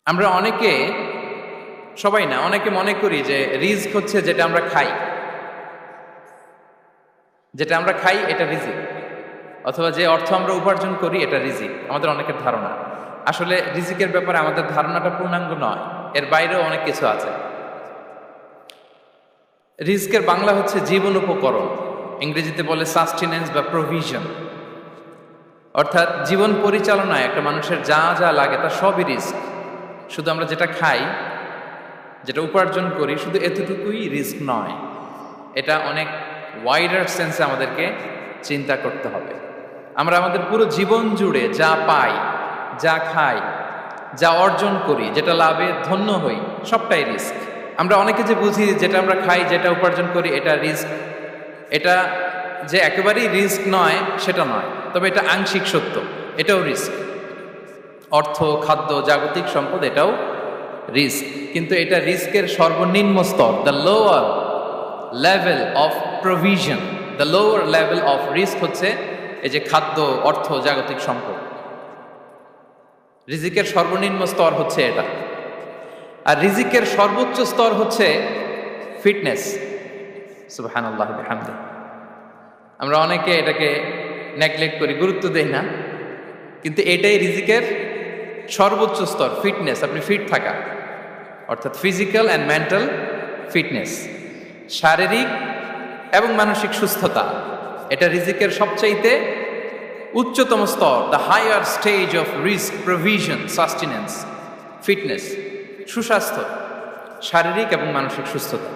আমরা অনেকে, সবাই না, অনেকে মনে করি যে রিস্ক হচ্ছে যেটা আমরা খাই, যেটা আমরা খাই এটা রিজিক, অথবা যে অর্থ আমরা উপার্জন করি এটা রিজিক। আমাদের অনেকের ধারণা। আসলে রিজিকের ব্যাপারে আমাদের ধারণাটা পূর্ণাঙ্গ নয়, এর বাইরেও অনেক কিছু আছে। রিস্কের বাংলা হচ্ছে জীবন উপকরণ, ইংরেজিতে বলে সাস্টেনেন্স বা প্রভিশন। অর্থাৎ জীবন পরিচালনায় একটা মানুষের যা যা লাগে তার সবই রিস্ক। শুধু আমরা যেটা খাই, যেটা উপার্জন করি, শুধু এতটুকুই রিস্ক নয়, এটা অনেক ওয়াইডার সেন্সে আমাদেরকে চিন্তা করতে হবে। আমরা আমাদের পুরো জীবন জুড়ে যা পাই, যা খাই, যা অর্জন করি, যেটা লাভে ধন্য হই, সবটাই রিস্ক। আমরা অনেকে যে বুঝি যেটা আমরা খাই, যেটা উপার্জন করি এটা রিস্ক, এটা যে একেবারেই রিস্ক নয় সেটা নয়, তবে এটা আংশিক সত্য, এটাও রিস্ক। অর্থ, খাদ্য, জাগতিক সম্পদ এটাও রিস্ক, কিন্তু এটা রিস্কের সর্বনিম্ন স্তর, the lower level of provision, the lower level of risk হচ্ছে এই যে খাদ্য, অর্থ, জাগতিক সম্পদ। রিজিকের সর্বনিম্ন স্তর হচ্ছে এটা। আর রিজিকের সর্বোচ্চ স্তর হচ্ছে ফিটনেস। সুবহানাল্লাহ ওয়া বিহামদিহি। আমরা অনেকে এটাকে নেগলেক্ট করি, গুরুত্ব দেই না, কিন্তু এটাই রিজিকের সর্বোচ্চ স্তর, ফিটনেস। আপনি ফিট থাকা, অর্থাৎ ফিজিক্যাল অ্যান্ড মেন্টাল ফিটনেস, শারীরিক এবং মানসিক সুস্থতা, এটা রিজিকের সবচাইতে উচ্চতম স্তর, the higher stage of risk provision, sustenance, fitness, সুস্বাস্থ্য, শারীরিক এবং মানসিক সুস্থতা।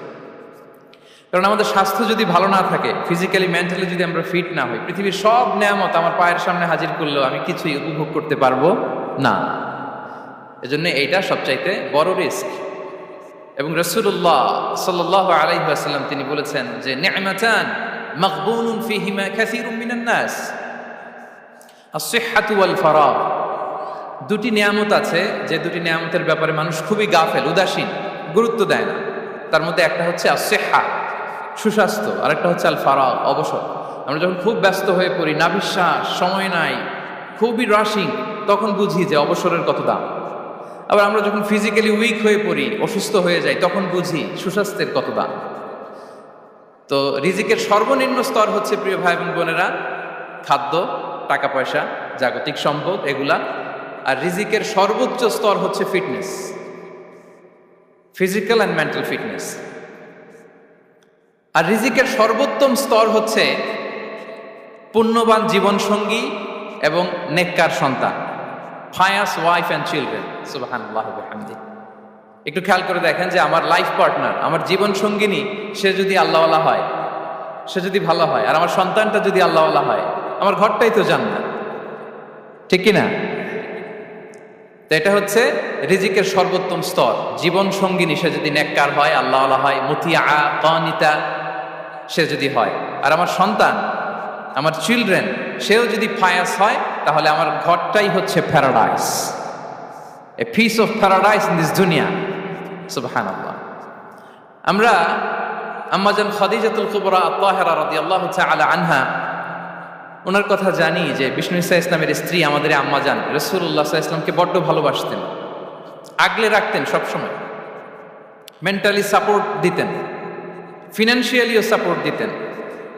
কারণ আমাদের স্বাস্থ্য যদি ভালো না থাকে, ফিজিক্যালি মেন্টালি যদি আমরা ফিট না হই, পৃথিবীর সব নেয়ামত আমার পায়ের সামনে হাজির করলেও আমি কিছুই উপভোগ করতে পারবো না। এজন্য এইটা সবচাইতে বড় রিস্ক। এবং রাসূলুল্লাহ সাল্লাল্লাহু আলাইহি ওয়াসাল্লাম তিনি বলেছেন যে নি'মাতান মাগবুনুন ফীহিমা কাসীরুম মিনান নাস, আস-সিহহাতু ওয়াল ফারাগ। দুটি নিয়ামত আছে যে দুটি নিয়ামতের ব্যাপারে মানুষ খুবই গাফেল, উদাসীন, গুরুত্ব দেয় না। তার মধ্যে একটা হচ্ছে আস-সিহহা, সুস্বাস্থ্য, আর একটা হচ্ছে আল ফারাগ, অবসর। আমরা যখন খুব ব্যস্ত হয়ে পড়ি, নাভিশ্বাস, সময় নাই, খুবই রাশিং, তখন বুঝি যে অবসরের কত দাম। আবার আমরা যখন ফিজিক্যালি উইক হয়ে পড়ি, অসুস্থ হয়ে যাই, তখন বুঝি সুস্বাস্থ্যের কত দাম। তো রিজিকের সর্বনিম্ন স্তর হচ্ছে, প্রিয় ভাই এবং বোনেরা, খাদ্য, টাকা পয়সা, জাগতিক সম্পদ, এগুলা। আর রিজিকের সর্বোচ্চ স্তর হচ্ছে fitness, physical and mental fitness. আর রিজিকের সর্বোত্তম স্তর হচ্ছে পুণ্যবান জীবনসঙ্গী এবং নেককার সন্তান, ফায়াস ওয়াইফ অ্যান্ড চিলড্রেন। সুবহানাল্লাহ ওয়া বিহামদিহি। একটু খেয়াল করে দেখেন যে আমার লাইফ পার্টনার, আমার জীবন সঙ্গিনী, সে যদি আল্লাহওয়ালা হয়, সে যদি ভালো হয়, আর আমার সন্তানটা যদি আল্লাহওয়ালা হয়, আমার ঘরটাই তো জান্নাত, ঠিক কি না? তো এটা হচ্ছে রিজিকের সর্বোত্তম স্তর। জীবন সঙ্গিনী সে যদি নেককার হয়, আল্লাহওয়ালা হয়, মুতিয়া কানিতা সে যদি হয়, আর আমার সন্তান, আমার চিলড্রেন, সেও যদি ফায়াস হয়, তাহলে আমার ঘরটাই হচ্ছে paradise, a piece of paradise in this দুনিয়া। সুবহানাল্লাহ। আমরা আম্মাজান খাদিজাতুল কুবরা আত-তাহিরা রাদিয়াল্লাহু তাআলা আনহা, ওনার কথা জানি যে বিষ্ণু ঈসা ইসলামের স্ত্রী আমাদের আম্মাজান রাসূলুল্লাহ সাল্লাল্লাহু আলাইহি ওয়াসাল্লামকে বড্ড ভালোবাসতেন, আগলে রাখতেন, সবসময় মেন্টালি সাপোর্ট দিতেন, ফিনান্সিয়ালিও সাপোর্ট দিতেন।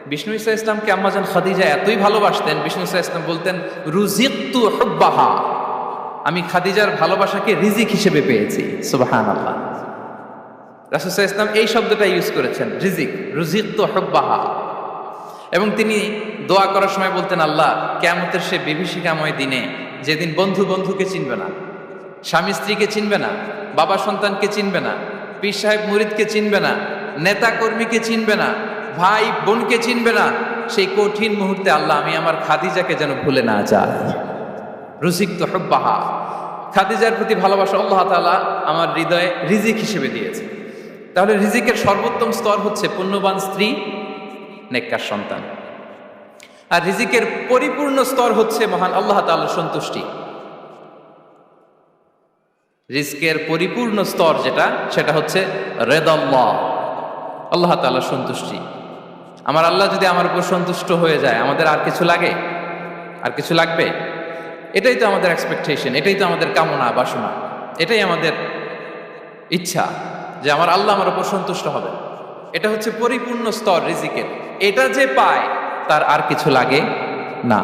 বিষ্ণু ঈসা ইসলামকে আম্মাজান খাদিজা এতই ভালোবাসতেন, বিষ্ণু ঈসা ইসলাম বলতেন রুজিকতু হুব্বাহা, আমি খাদিজার ভালোবাসাকে রিজিক হিসেবে পেয়েছি। সুবহানাল্লাহ। রাসূল সাল্লাল্লাহু আলাইহি ওয়াসাল্লাম এই শব্দটা ইউজ করেছেন, রিজিক, রুজিকতু হুব্বাহা। এবং তিনি দোয়া করার সময় বলতেন, আল্লাহ, কিয়ামতের সে বিভীষিকাময় দিনে, যেদিন বন্ধু বন্ধুকে চিনবে না, স্বামী স্ত্রীকে চিনবে না, বাবা সন্তানকে চিনবে না, পীর সাহেব মুরিদকে চিনবে না, নেতা কর্মীকে চিনবে না, ভাই বোনকে চিনবে না, সেই কঠিন মুহূর্তে আল্লাহ, আমি আমার খাদিজাকে যেন ভুলে না যাই। রুজিকতু হুব্বাহা, খাদিজার প্রতি ভালোবাসা আল্লাহ তাআলা আমার হৃদয়ে রিজিক হিসেবে দিয়েছে। তাহলে রিজিকের সর্বোত্তম স্তর হচ্ছে পুণ্যবান স্ত্রী, নেককার সন্তান। আর রিজিকের পরিপূর্ণ স্তর হচ্ছে মহান আল্লাহ তাআলার সন্তুষ্টি। রিজকের পরিপূর্ণ স্তর যেটা, সেটা হচ্ছে রিদাল্লাহ, আল্লাহ তাআলার সন্তুষ্টি। আমার আল্লাহ যদি আমার উপর সন্তুষ্ট হয়ে যায়, আমাদের আর কিছু লাগে? আর কিছু লাগবে? এটাই তো আমাদের এক্সপেকটেশন, এটাই তো আমাদের কামনা বাসনা। এটাই আমাদের ইচ্ছা যে আমার আল্লাহ আমার উপর সন্তুষ্ট হবে। এটা হচ্ছে পরিপূর্ণ স্তর রিজিকের। এটা যে পায় তার আর কিছু লাগে না।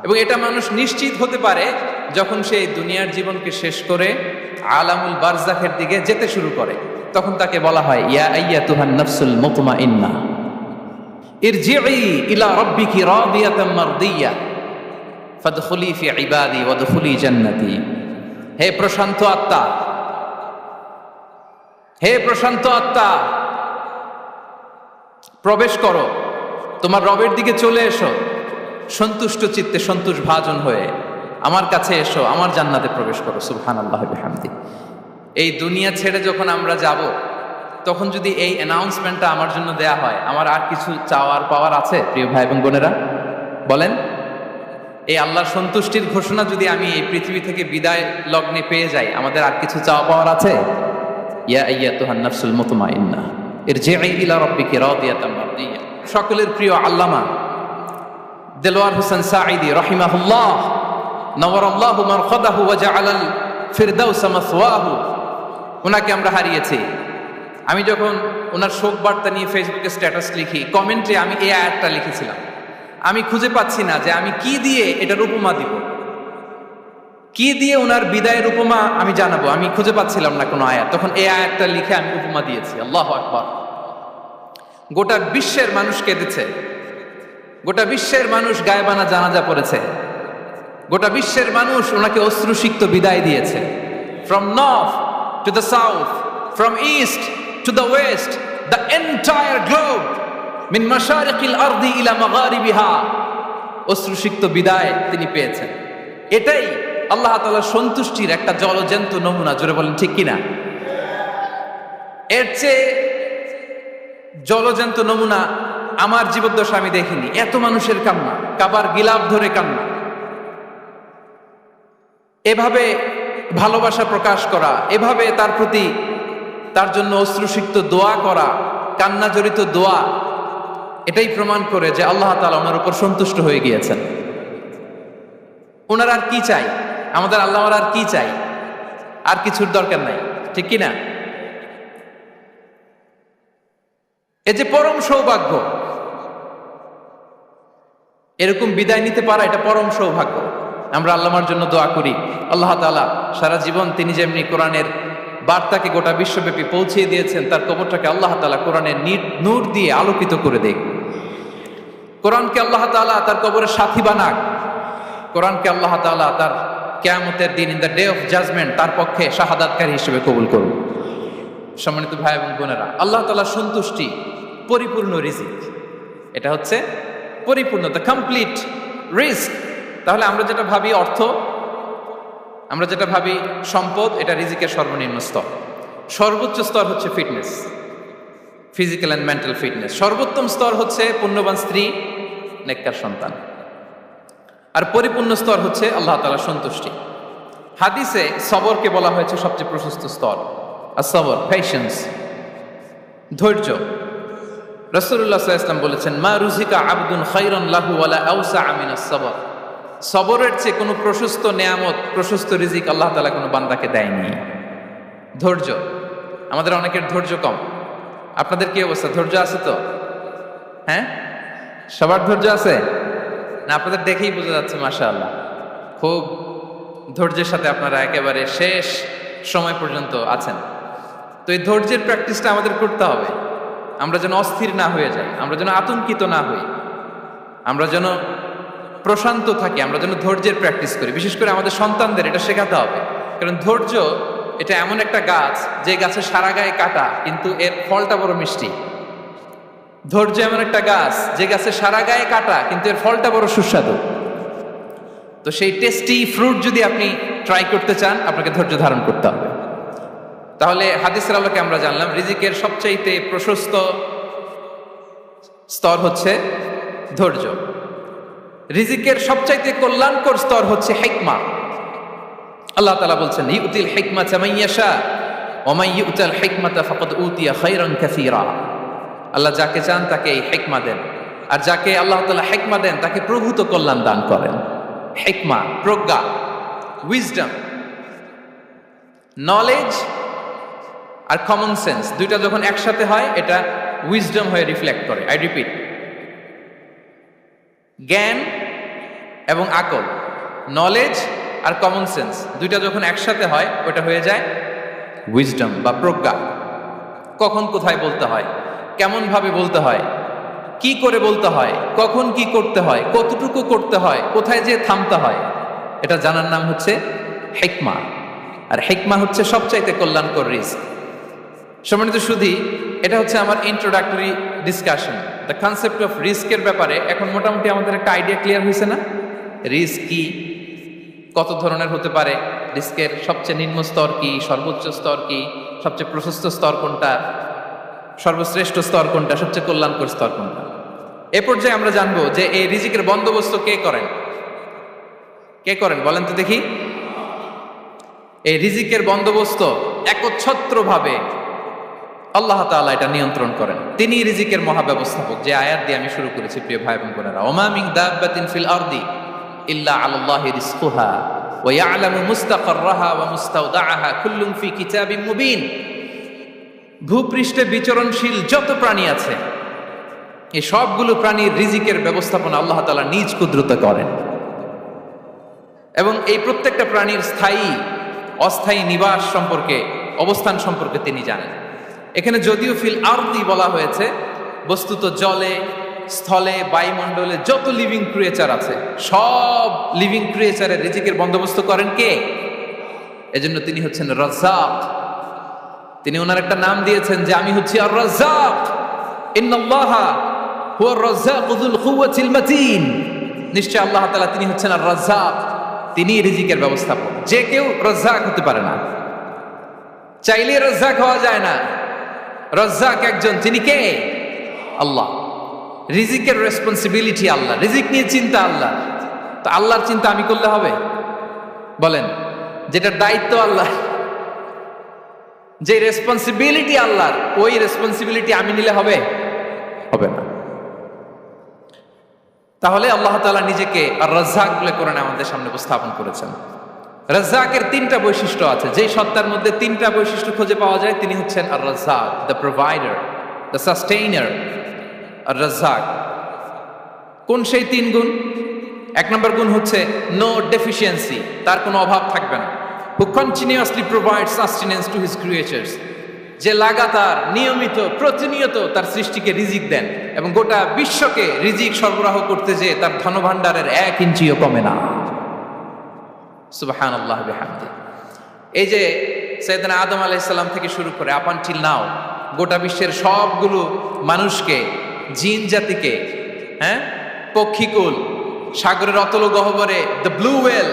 এবং এটা মানুষ নিশ্চিত হতে পারে যখন সে দুনিয়ার জীবনকে শেষ করে আলামুল বারজাখের দিকে যেতে শুরু করে। তখন তাকে বলা হয় ইয়া আইয়াতুহান নাফসুল মুতমাইন্নাহ ইরজিই ইলা রাব্বিকি রাদিয়াতাম মারদিয়া ফাদখুলি ফি ইবাদি ওয়াদখুলি জান্নাতি। হে প্রশান্ত আত্মা, হে প্রশান্ত আত্মা, প্রবেশ করো, তোমার রবের দিকে চলে এসো, সন্তুষ্ট চিত্তে সন্তোষ ভাজন হয়ে আমার কাছে এসো, আমার জান্নাতে প্রবেশ করো। সুবহানাল্লাহি ওয়া বিহামদি। এই দুনিয়া ছেড়ে যখন আমরা যাব, তখন যদি এই অ্যানাউন্সমেন্টটা আমার জন্য দেয়া হয়, আমার আর কিছু চাওয়ার পাওয়ার আছে? প্রিয় ভাই এবং বোনেরা বলেন, এই আল্লাহর সন্তুষ্টির ঘোষণা যদি আমি এই পৃথিবী থেকে বিদায় লগ্নে পেয়ে যাই, আমাদের আর কিছু চাওয়া পাওয়ার আছে? ইয়া আইয়াতুহান নাফসুল মুতমাইন্নাহ ইরজিই ইলা রাব্বিকি রাদিয়াতাম মারদিয়া। সকলের প্রিয় আল্লামা দেলোয়ার হোসেন সাঈদী রাহিমাহুল্লাহ নওয়ারাল্লাহু মারকাদাহু ওয়া জাআলাল ফিরদাউস মাসওয়াহু, ওনাকে আমরা হারিয়েছি। আমি যখন ওনার শোক বার্তা নিয়ে ফেসবুকে স্ট্যাটাস লিখি, কমেন্টে আমি এই আয়াতটা লিখেছিলাম। আমি খুঁজে পাচ্ছি না যে আমি কি দিয়ে এটার উপমা দিব, কি দিয়ে ওনার বিদায়ের উপমা আমি জানাবো। আমি খুঁজে পাচ্ছিলাম না কোনো আয়াত। তখন এই আয়াতটা লিখে আমি উপমা দিয়েছি। আল্লাহু আকবার। গোটা বিশ্বের মানুষ কেঁদেছে, গোটা বিশ্বের মানুষ গায়েবানা জানাজা পড়েছে, গোটা বিশ্বের মানুষ ওনাকে অশ্রুসিক্ত বিদায় দিয়েছে। From north to the south, from east to the west, the entire globe, মিন মাশারিকিল আরদি ইলা মাগারিবিহা, অশ্রুসিক্ত বিদায় তিনি পেয়েছেন। এটাই আল্লাহ তাআলার সন্তুষ্টির একটা জলজ্যান্ত নমুনা। জোরে বলেন ঠিক কিনা? এর চেয়ে জলজ্যান্ত নমুনা আমার জীবদ্দশা আমি দেখিনি। এত মানুষের কান্না, কাবার গিলাফ ধরে কান্না, এভাবে ভালোবাসা প্রকাশ করা, এভাবে তার প্রতি তার জন্য অশ্রুসিক্ত দোয়া করা, কান্না জড়িত দোয়া, এটাই প্রমাণ করে যে আল্লাহ তাআলা ওনার উপর সন্তুষ্ট হয়ে গিয়েছেন। ওনার আর কি চাই? আমাদের আল্লাহ আর কি চাই? আর কিছুর দরকার নাই, ঠিক কিনা? এ যে পরম সৌভাগ্য, এরকম বিদায় নিতে পারা এটা পরম সৌভাগ্য। আমরা আল্লাহর জন্য দোয়া করি, আল্লাহ তাআলা সারা জীবন তিনি যেমনি কোরআনের বার্তাকে গোটা বিশ্বব্যাপী পৌঁছিয়ে দিয়েছেন, তার কবরটাকে আল্লাহ তাআলা কোরআনের নূর দিয়ে আলোকিত করে দেখ। কোরআনকে আল্লাহ তাআলা তার কবরের সাথী বানাক। কোরআনকে আল্লাহ তাআলা তার কিয়ামতের দিন, in the day of judgement, তার পক্ষে শাহাদাতকারী হিসেবে কবুল করুন। সম্মানিত ভাই এবং বোনেরা, আল্লাহ তাআলার সন্তুষ্টি পরিপূর্ণ রিজিক। এটা হচ্ছে পরিপূর্ণ, দ্য কমপ্লিট রিস্ক। তাহলে আমরা যেটা ভাবি অর্থ, আমরা যেটা ভাবি সম্পদ, এটা রিজিকের সর্বনিম্ন স্তর। সর্বোচ্চ স্তর হচ্ছে fitness, physical and mental fitness. সর্বোত্তম স্তর হচ্ছে পুণ্যবান স্ত্রী, নেককার সন্তান। আর পরিপূর্ণ স্তর হচ্ছে আল্লাহ তাআলার সন্তুষ্টি। হাদিসে সবরকে বলা হয়েছে সবচেয়ে প্রশস্ত স্তর। as-sabr, পেশেন্স, ধৈর্য। রাসূলুল্লাহ সাল্লাল্লাহু আলাইহি ওয়াসাল্লাম বলেছেন, মা রুজিকা আবদুন খায়রান লাহু ওয়ালা আওসা মিনাস সাবর। সবরের চেয়ে কোনো প্রশস্ত নেয়ামত, প্রশস্ত রিজিক আল্লাহ তাআলা কোনো বান্দাকে দেয়নি। ধৈর্য, আমাদের অনেকের ধৈর্য কম। আপনাদের কি অবস্থা? ধৈর্য আছে তো? হ্যাঁ, সবার ধৈর্য আছে না? আপনাদের দেখেই বোঝা যাচ্ছে মাশাআল্লাহ, খুব ধৈর্যের সাথে আপনারা একেবারে শেষ সময় পর্যন্ত আছেন। তো এই ধৈর্যের প্র্যাকটিসটা আমাদের করতে হবে। আমরা যেন অস্থির না হয়ে যাই, আমরা যেন আতঙ্কিত না হই, আমরা যেন প্রশান্ত থাকি, আমরা যেন ধৈর্যের প্র্যাকটিস করি। বিশেষ করে আমাদের সন্তানদের এটা শেখাতে হবে। কারণ ধৈর্য এটা এমন একটা গাছ, যে গাছে সারা গায়ে কাটা কিন্তু এর ফলটা বড় মিষ্টি। ধৈর্য এমন একটা গাছ, যে গাছে সারা গায়ে কাটা কিন্তু এর ফলটা বড় সুস্বাদু। তো সেই টেস্টি ফ্রুট যদি আপনি ট্রাই করতে চান, আপনাকে ধৈর্য ধারণ করতে হবে। তাহলে হাদিসের আলোকে আমরা জানলাম রিজিকের সবচাইতে প্রশস্ত স্তর হচ্ছে ধৈর্য। রিজিকের সবচাইতে কল্যাণকর স্তর হচ্ছে হিকমা। আল্লাহ তাআলা বলছেন, ইউতিল হিকমাতা মান ইয়াশা ওয়া মান ইউতাল হিকমাতা ফাকাদ উতিয়া খায়রান কাসীরা। আল্লাহ যাকে চান তাকে এই হিকমা দেন, আর যাকে আল্লাহ তাআলা হিকমা দেন তাকে প্রভূত কল্যাণ দান করেন। হিকমা, প্রজ্ঞা, উইজডম। নলেজ আর কমন সেন্স দুইটা যখন একসাথে হয় এটা উইজডম হয়ে রিফ্লেক্ট করে। আই রিপিট, জ্ঞান এবং আকল, নলেজ আর কমন সেন্স দুইটা যখন একসাথে হয় ওটা হয়ে যায় উইজডম বা প্রজ্ঞা। কখন কোথায় বলতে হয়, কেমন ভাবে বলতে হয়, কি করে বলতে হয়, কখন কি করতে হয়, কতটুকু করতে হয়, কোথায় যে থামতে হয়, এটা জানার নাম হচ্ছে হিকমা। আর হিকমা হচ্ছে সবচাইতে কল্যাণকর রিস্ক। সম্মানিত শুধু এটা হচ্ছে আমার introductory discussion. The concept of রিস্কের ব্যাপারে এখন মোটামুটি আমাদের একটা আইডিয়া ক্লিয়ার হয়েছে না? রিস্ক কি, কত ধরনের হতে পারে, রিস্কের সবচেয়ে নিম্ন স্তর কি, সর্বোচ্চ স্তর কি, সবচেয়ে প্রশস্ত স্তর কোনটা, সর্বশ্রেষ্ঠ স্তর কোনটা, সবচেয়ে কল্যাণকর স্তর কোনটা। এ পর্যায়ে আমরা জানবো যে এই রিজিকের বন্দোবস্ত কে করেন। কে করেন বলেন তো দেখি? এই রিজিকের বন্দোবস্ত একচ্ছত্রভাবে আল্লাহ তাআলা এটা নিয়ন্ত্রণ করেন। তিনি রিজিকের মহাব্যবস্থাপক। যে আয়াত দিয়ে আমি শুরু করেছি প্রিয় ভাই এবং বোনেরা, ওমা মিন দাব্বাতিন ফিল আরদি ইল্লা আলাল্লাহি রিজকুহা ওয়া ইয়ালামু মুস্তাকাররাহা ওয়া মুস্তাওদাআহা কুল্লুন ফি কিতাবিম মুবিন। ভূপৃষ্ঠে বিচরণশীল যত প্রাণী আছে এই সবগুলো প্রাণীর রিজিকের ব্যবস্থাপনা আল্লাহ তাআলা নিজ কুদরতে করেন এবং এই প্রত্যেকটা প্রাণীর স্থায়ী অস্থায়ী নিবাস সম্পর্কে, অবস্থান সম্পর্কে তিনি জানেন। এখানে যদিও ফিল আরদি বলা হয়েছে, বস্তুত জলে, স্থলে, বায়ুমণ্ডলে যত লিভিং ক্রিয়েচার আছে সব লিভিং ক্রিয়েচারের রিজিকের বন্দোবস্ত করেন কে? এজন্য তিনি হচ্ছেন রাজ্জাক। তিনি ওনার একটা নাম দিয়েছেন যে আমি হচ্ছি আর রাজ্জাক, ইন্নাল্লাহা হুয়ার রাজ্জাকু যুল কুওয়াতিল মাতিন। নিশ্চয় আল্লাহ তাআলা তিনি হচ্ছেন আর রাজ্জাক, তিনি রিজিকের ব্যবস্থাপক। যে কেউ রাজ্জাক হতে পারে না, চাইলে রাজ্জাক হওয়া যায় না। রাজ্জাক একজন, তিনি কে? আল্লাহ। রিজিকের রেসপন্সিবিলিটি আল্লাহ, রিজিক নিয়ে চিন্তা আল্লাহ। তো আল্লাহর চিন্তা আমি করলে হবে? বলেন, যেটা দায়িত্ব আল্লাহ, যে রেসপন্সিবিলিটি আল্লাহর, ওই রেসপন্সিবিলিটি আমি নিলে হবে? হবে না। তাহলে আল্লাহ তাআলা নিজেকে আর রাজ্জাক বলে কোরআন আমাদের সামনে উপস্থাপন করেছেন। রাজ্জাকের তিনটা বৈশিষ্ট্য আছে। যে সত্তার মধ্যে তিনটা বৈশিষ্ট্য খুঁজে পাওয়া যায় তিনি হচ্ছেন আর রাজ্জাক, দ্য প্রোভাইডার, দ্য সাস্টেইনার। আর রাজ্জাক কোন সেই তিন গুণ? এক নম্বর গুণ হচ্ছে নো ডেফিসিয়েন্সি, তার কোনো অভাব থাকবে না। হু continuously provide sustenance to his creatures, যে লাগাতার নিয়মিত প্রতিনিয়ত তার সৃষ্টিকে রিজিক দেন এবং গোটা বিশ্বকে রিজিক সরবরাহ করতে যে তার ধনভাণ্ডারের 1 ইঞ্চিও কমে না। সুবহানাল্লাহ বিহামদি। এই যে সাইয়েদনা আদম আলাইহিস সালাম থেকে শুরু করে আপ আনটিল নাও গোটা বিশ্বের সবগুলো মানুষকে, জিন জাতিকে, পক্ষীকুল, সাগরের অতল গহ্বরে দ্য ব্লু ওয়েল,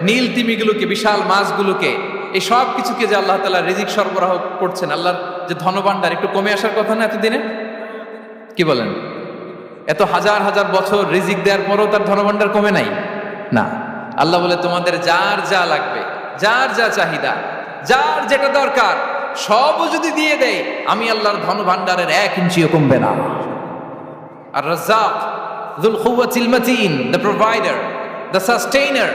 নীল তিমিগুলোকে, বিশাল মাছগুলোকে, এই সব কিছুকে যে আল্লাহ তাআলা রিজিক সরবরাহ করছেন, আল্লাহর যে ধনভাণ্ডার একটু কমে আসার কথা না এতদিনে? কি বলেন? এত হাজার হাজার বছর রিজিক দেওয়ার পরও তার ধনভাণ্ডার কমে নাই? না। আল্লাহ বলে তোমাদের যার যা লাগবে, যার যা চাহিদা, যার যেটা দরকার সবও যদি দিয়ে দেয় আমি আল্লাহর ধনভাণ্ডারের 1 ইঞ্চিও কমবে না। আর Razzak যুল কুওয়াতিল মাতিন, the provider, the sustainer.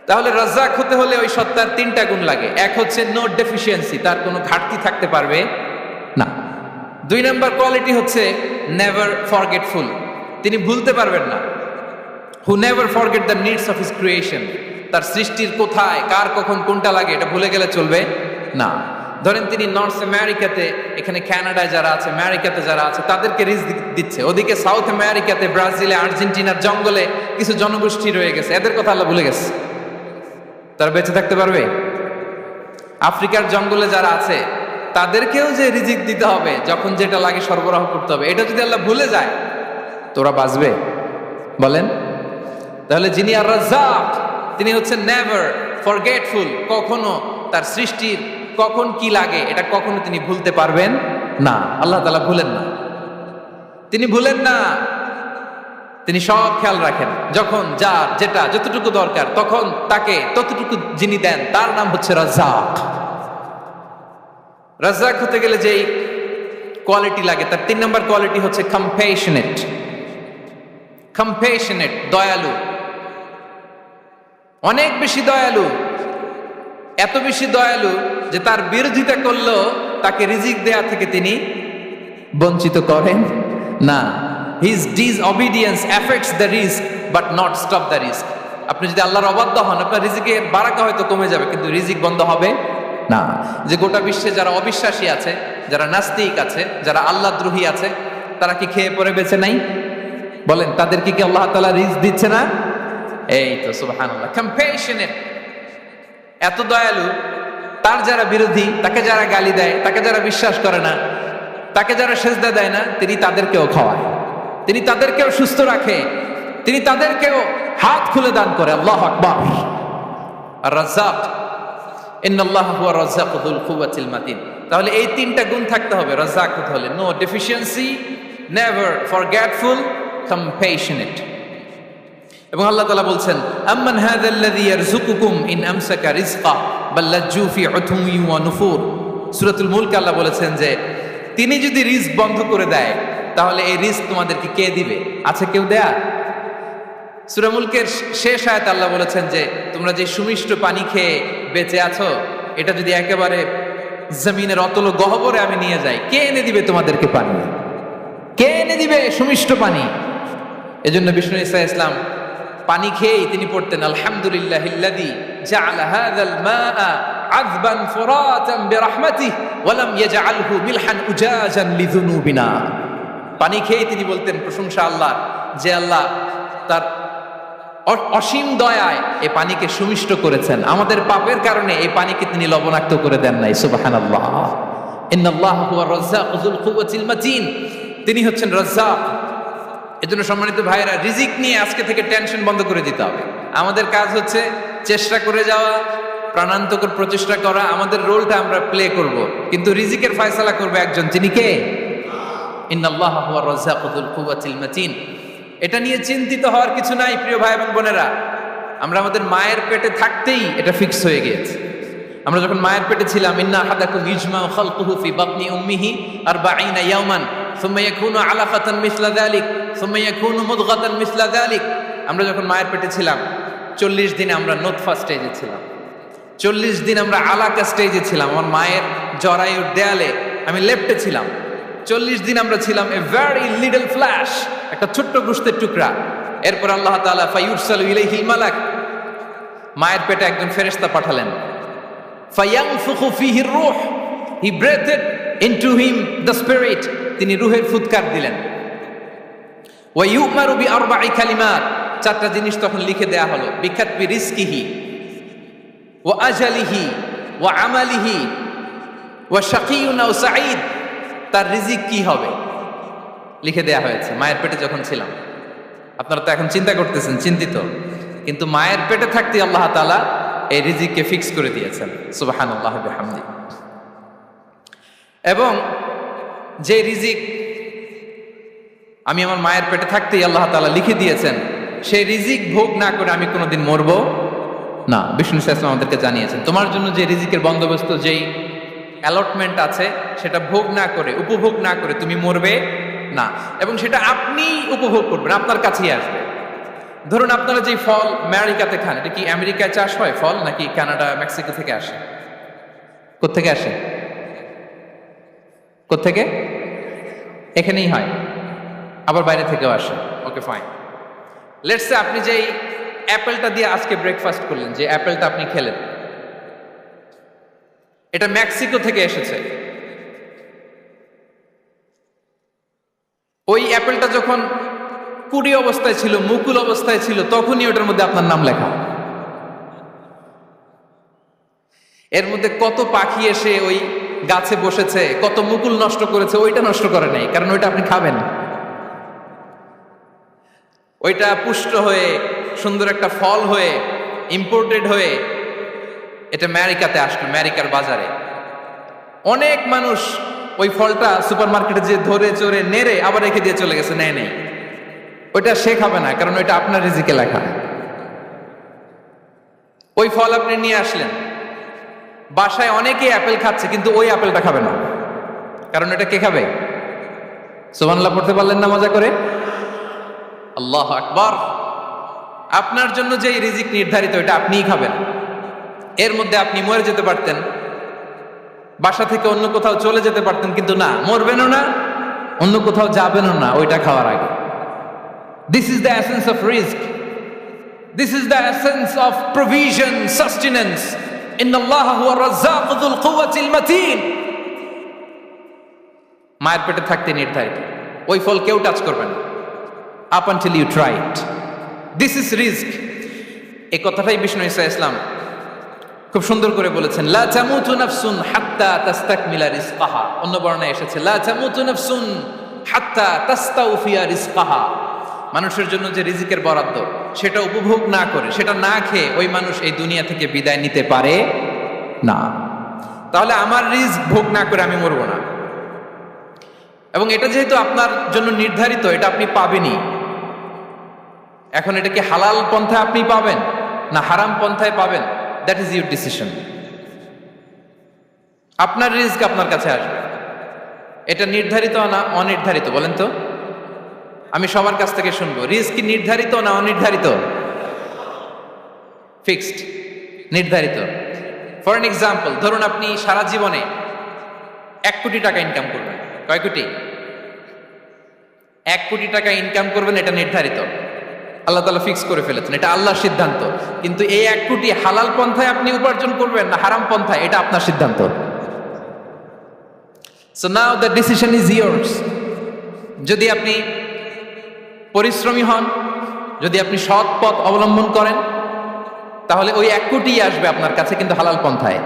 তাহলে রাজ্জাক হতে হলে ওই সত্তার তিনটা গুণ লাগে। এক হচ্ছে নো ডেফিসিয়েন্সি, তার কোনো ঘাটতি থাকতে পারবে না। 2 নম্বর কোয়ালিটি হচ্ছে নেভার ফরগেটফুল, তিনি ভুলতে পারবেন না। Who never forget the needs of his creation, তার সৃষ্টির কোথায় কার কখন কোনটা লাগে এটা ভুলে গেলে চলবে না। ধরেন তিনি নর্থ আমেরিকাতে, এখানে কানাডায় যারা আছে, আমেরিকাতে যারা আছে তাদেরকে রিজিক দিচ্ছে, ওদিকে সাউথ আমেরিকাতে, ব্রাজিলে, আর্জেন্টিনার জঙ্গলে কিছু জনগোষ্ঠী রয়ে গেছে, এদের কথা আল্লাহ ভুলে গেছে। তারা বেঁচে থাকতে পারবে? আফ্রিকার জঙ্গলে যারা আছে তাদেরকেও যে রিজিক দিতে হবে, যখন যেটা লাগে সরবরাহ করতে হবে, এটা যদি আল্লাহ ভুলে যায় তোরা বাঁচবে? বলেন। তাহলে যিনি আর রাজ্জাক তিনি হচ্ছেন নেভার ফরগেটফুল, কখনো তার সৃষ্টির কখন কি লাগে এটা কখনো তিনি ভুলতে পারবেন না। আল্লাহ তাআলা ভুলেন না, তিনি ভুলেন না, তিনি সব খেয়াল রাখেন। যখন যার যেটা যতটুকু দরকার তখন তাকে ততটুকু যিনি দেন তার নাম হচ্ছে রাজ্জাক। রাজ্জাক হতে গেলে যেই কোয়ালিটি লাগে তার 3 নম্বর কোয়ালিটি হচ্ছে কম্প্যাশনেট। কম্প্যাশনেট, দয়ালু, অনেক বেশি দয়ালু। এত বেশি দয়ালু যে তার বিরোধিতা করলেও তাকে রিজিক দেয়া থেকে তিনি বঞ্চিত করেন না। His disobedience effects the risk but not stop the risk. আপনি যদি আল্লাহর অবাধ্য হন, আপনার রিজিকের বারাকা হয়তো কমে যাবে, কিন্তু রিজিক বন্ধ হবে না। যে গোটা বিশ্বে যারা অবিশ্বাসী আছে, যারা নাস্তিক আছে, যারা আল্লাহদ্রোহী আছে, তারা কি খেয়ে পরে বেঁচে নাই? বলেন, তাদেরকে কি আল্লাহ তাআলা রিজক দিচ্ছে না? এই তো সুবহানাল্লাহ, কম্প্যাশনেট, এত দয়ালু। তার যারা বিরোধী, তাকে যারা গালি দেয়, তাকে যারা বিশ্বাস করে না, তাকে যারা সেজদা দেয় না, তিনি তাদেরকেও খাওয়ায়, তিনি তাদেরকেও সুস্থ রাখে, তিনি তাদেরকেও হাত খুলে দান করে। আল্লাহু আকবার। আর রাজ্জাক, ইন্নাল্লাহা হুয়া রাজ্জাকু যুল কুওয়াতিল মাতিন। তাহলে এই তিনটা গুণ থাকতে হবে রাজ্জাক হতে হলে: no deficiency, never forgetful, compassionate. এবং আল্লাহ তাআলা বলছেন, আম্মান হাযাল্লাযী ইয়ারযুকুকুম ইন আমসাকা রিজকা বাল লাজ্জু ফি উতুওয়ি ওয়া নুফুর। সূরাতুল মুলক আল্লাহ বলেছেন যে তিনি যদি রিজক বন্ধ করে দেয়, তাহলে এই রিজক তোমাদেরকে কে দিবে? আছে কেউ দেয়া? সূরা মুলকের শেষ আয়াতে আল্লাহ বলেছেন যে তোমরা যে সুমিষ্ট পানি খেয়ে বেঁচে আছো, এটা যদি একেবারে জমিনের অতল গহ্বরে আমি নিয়ে যাই, কে এনে দিবে তোমাদেরকে পানি? কে এনে দিবে সুমিষ্ট পানি? এজন্য বিষ্ণু ঈসা ইসলাম পানি খেয়েই তিনি পড়তেন, আলহামদুলিল্লাহিল্লাযী জাআলা হাযাল মাআ আযবান ফুরাতান বিরাহমাতিহি ওয়া লাম ইয়াজআলহু মিলহান উজাজান লিযুনুবিনা। পানি খেয়েই তিনি বলতেন, প্রশংসা আল্লাহর, যে আল্লাহ তার অসীম দয়ায় এই পানিকে সুমিষ্ট করেছেন, আমাদের পাপের কারণে এই পানিকে তিনি লবণাক্ত করে দেন নাই। সুবহানাল্লাহ। ইন্নাল্লাহা হুয়া রাজ্জাকু যুল কুওয়াতিল মাতিন। তিনি হচ্ছেন রাজ্জাক। এজন্য সম্মানিত ভাইরা, রিজিক নিয়ে আজকে থেকে টেনশন বন্ধ করে দিতে হবে। আমাদের কাজ হচ্ছে চেষ্টা করে যাওয়া, প্রাণান্তকর প্রচেষ্টা করা, আমাদের রোলটা আমরা প্লে করব, কিন্তু রিজিকের ফয়সালা করবে একজন, তিনি কে? ইন্নাল্লাহা হুয়া রাজ্জাকু যুল কুওয়াতিল মাতিন। এটা নিয়ে চিন্তিত হওয়ার কিছু নাই প্রিয় ভাই এবং বোনেরা। আমরা আমাদের মায়ের পেটে থাকতেই এটা ফিক্স হয়ে গিয়েছে। আমরা যখন মায়ের পেটে ছিলাম, ইন্না আহাদাকুম ইজমাউ খালকুহু ফি বাতনি উম্মিহি 40 ইয়াওমান সুম্মা ইয়াকুনু আলাকাতান মিসলা যালিক সুম্মা ইয়াকুনু মুদগাতান মিসলা যালিক। আমরা যখন মায়ের পেটে ছিলাম 40 দিনে আমরা নুতফা স্টেজে ছিলাম, 40 দিন আমরা আলাকা স্টেজে ছিলাম। আমার মায়ের জরায়ুর দেয়ালে আমি লেপ্টে ছিলাম। 40 দিন আমরা ছিলাম এ ভেরি লিটল ফ্ল্যাশ, একটা ছোট্ট গোশতের টুকরা। এরপর আল্লাহ তাআলা ফায়ুরসালু ইলাইহিল মালাক, মায়ের পেটে একজন ফেরেশতা পাঠালেন। ফায়ানফুখু ফিহির রূহ, he breathed into him the spirit, তিনি রূহের ফুৎকার দিলেন। ওয়া ইউমারু বিআরবা'i কালিমাত, 4টা জিনিস তখন লিখে দেয়া হলো। বিকাতবি রিজকিহি ওয়া আজালিহি ওয়া আমালিহি ওয়া শাকিয়ুন আও সাঈদ, তার রিজিক কি হবে লিখে দেয়া হয়েছে মায়ের পেটে যখন ছিলাম। আপনারা তো এখন চিন্তা করতেছেন, চিন্তিত, কিন্তু মায়ের পেটে থাকতে আল্লাহ তাআলা এই রিজিককে ফিক্স করে দিয়েছেন। সুবহানাল্লাহ বিহামদি। এবং যে রিজিক আমি আমার মায়ের পেটে থাকতেই আল্লাহ তাআলা লিখে দিয়েছেন, সেই রিজিক ভোগ না করে আমি কোনোদিন মরবো না। বিষ্ণু ইসলাম আমাদেরকে জানিয়েছেন, তোমার জন্য যে রিজিকের বন্দোবস্ত, যেই অ্যালটমেন্ট আছে, সেটা ভোগ না করে, উপভোগ না করে তুমি মরবে না। এবং সেটা আপনি উপভোগ করবেন, আপনার কাছেই আসবে। ধরুন আপনারা যে ফল আমেরিকাতে খান, এটা কি আমেরিকায় চাষ হয় ফল, নাকি কানাডা মেক্সিকো থেকে আসে? কোত্থেকে আসে? কোত্থেকে? এখানেই হয়, আবার বাইরে থেকেও আসে। Okay fine. লেটস সে আপনি যেই অ্যাপেলটা দিয়ে আজকে ব্রেকফাস্ট করলেন, যে অ্যাপেলটা আপনি খেলেন, এটা মেক্সিকো থেকে এসেছে। ওই অ্যাপেলটা যখন কুড়ি অবস্থায় ছিল, মুকুল অবস্থায় ছিল, তখনই ওটার মধ্যে আপনার নাম লেখা। এর মধ্যে কত পাখি এসে ওই গাছে বসেছে, কত মুকুল নষ্ট করেছে, ওইটা নষ্ট করে নাই, কারণ ওইটা আপনি খাবেন। ওইটা পুষ্ট হয়ে সুন্দর একটা ফল হয়ে ইম্পোর্টেড হয়ে এটা আমেরিকাতে আসলো, আমেরিকার বাজারে। অনেক মানুষ ওই ফলটা সুপার মার্কেটে যে ধরে চড়ে নেড়ে আবার রেখে দিয়ে চলে গেছে, নেয় নেই। ওইটা সে খাবে না, কারণ ওইটা আপনার রিজিকে লেখা। ওই ফল আপনি নিয়ে আসলেন, বাসায় অনেকে অ্যাপেল খাচ্ছে, কিন্তু ওই অ্যাপেলটা খাবে না, কারণ এটা কে খাবে? সুবহানাল্লাহ পড়তে পারলেন না মজা করে? আল্লাহু আকবার। আপনার জন্য যে রিজিক নির্ধারিত, এটা আপনিই খাবেন। এর মধ্যে আপনি মরে যেতে পারতেন, বাসা থেকে অন্য কোথাও চলে যেতে পারতেন, কিন্তু না, মরবেনও না, অন্য কোথাও যাবেনও না ওইটা খাওয়ার আগে। This is the essence of risk, this is the essence of provision, sustenance. ইন্নাল্লাহা হুয়া রাজ্জাকু যুল কুওয়াতিল মাতিন। মায়ের পেটে থাকতে নির্ধারিত, ওই ফল কেউ টাচ করবে না up until you try it. This is risk. এই কথাটাই বিষ্ণু ঈসা ইসলাম খুব সুন্দর করে বলেছেন, লা তামুতু নাফসুন হাত্তা তাস্তাকমিলা রিজকাহা। অন্য বর্ণনায় এসেছে লা তামুতু নাফসুন হাত্তা তাস্তাউফিয়া রিজকাহা। মানুষের জন্য যে রিজিকের বরাদ্দ সেটা উপভোগ না করে, সেটা না খেয়ে ওই মানুষ এই দুনিয়া থেকে বিদায় নিতে পারে না। তাহলে আমার রিস্ক ভোগ না করে আমি মরবো না, এবং এটা যেহেতু আপনার জন্য নির্ধারিত, এটা আপনি পাবেনই। এখন এটা কি হালাল পন্থায় আপনি পাবেন না হারাম পন্থায় পাবেন, দ্যাট ইজ ইউর ডিসিশন। আপনার রিস্ক আপনার কাছে আসবে, এটা নির্ধারিত না অনির্ধারিত বলেন তো? আমি সবার কাছ থেকে শুনবো, রিস্ক কি নির্ধারিত না অনির্ধারিত? ফিক্সড, নির্ধারিত। ফর এন এক্সাম্পল, ধরুন আপনি সারা জীবনে 1 কোটি টাকা ইনকাম করবেন। কয় কোটি? 1 কোটি টাকা ইনকাম করবেন, এটা নির্ধারিত, আল্লাহ তাআলা ফিক্স করে ফেলেছেন, এটা আল্লাহর সিদ্ধান্ত। কিন্তু এই 1 কোটি হালাল পন্থায় আপনি উপার্জন করবেন না হারাম পন্থায়, এটা আপনার সিদ্ধান্ত। So now the decision is years. যদি আপনি পরিশ্রমী হন, যদি আপনি সৎ পথ অবলম্বন করেন, তাহলে ওই 1 কোটি আসবে আপনার কাছে, কিন্তু হালাল পন্থায়।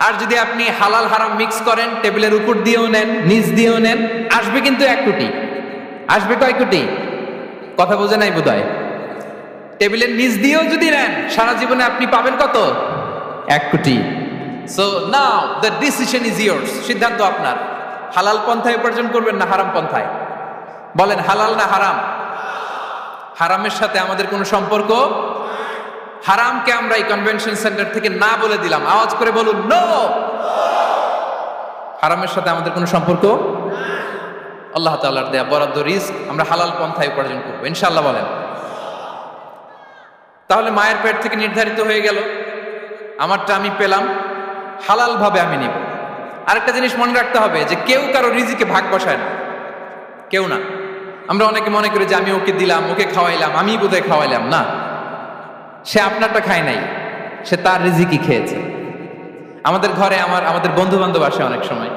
আর যদি আপনি হালাল হারাম মিক্স করেন, টেবিলের উপর দিয়েও নেন, নিচ দিয়েও নেন, আসবে কিন্তু 1 কোটি। আসবে কয় কোটি? কথা বোঝে নাই বোধহয়। টেবিলের নিচ দিয়েও যদি নেন, সারা জীবনে আপনি পাবেন কত? 1 কোটি। So now the decision is years. সিদ্ধান্ত আপনার। হালাল পন্থায় উপার্জন করবেন না হারাম পন্থায়? বলেন, হালাল না হারাম? হারামের সাথে আমাদের কোনো সম্পর্ক? হারামকে আমরা এই কনভেনশন সেন্টার থেকে না বলে দিলাম, আওয়াজ করে বলুন নো। হারামের সাথে আমাদের কোনো সম্পর্ক? আল্লাহ তাআলার দেয়া বরাদ্দ রিস্ক আমরা হালাল পন্থায় উপার্জন করবো ইনশাআল্লাহ। বলেন। তাহলে মায়ের পেট থেকে নির্ধারিত হয়ে গেল, আমারটা আমি পেলাম, হালাল ভাবে আমি নিব। আরেকটা জিনিস মনে রাখতে হবে যে কেউ কারো রিজিকে ভাগ বসায় না, কেউ না। আমরা অনেকে মনে করি যে আমি ওকে দিলাম, ওকে খাওয়াইলাম, আমি বোধহয় খাওয়াইলাম। না, সে আপনারটা খায় নাই, সে তার রিজিকই খেয়েছে। আমাদের ঘরে আমাদের বন্ধু বান্ধব আসে অনেক সময়,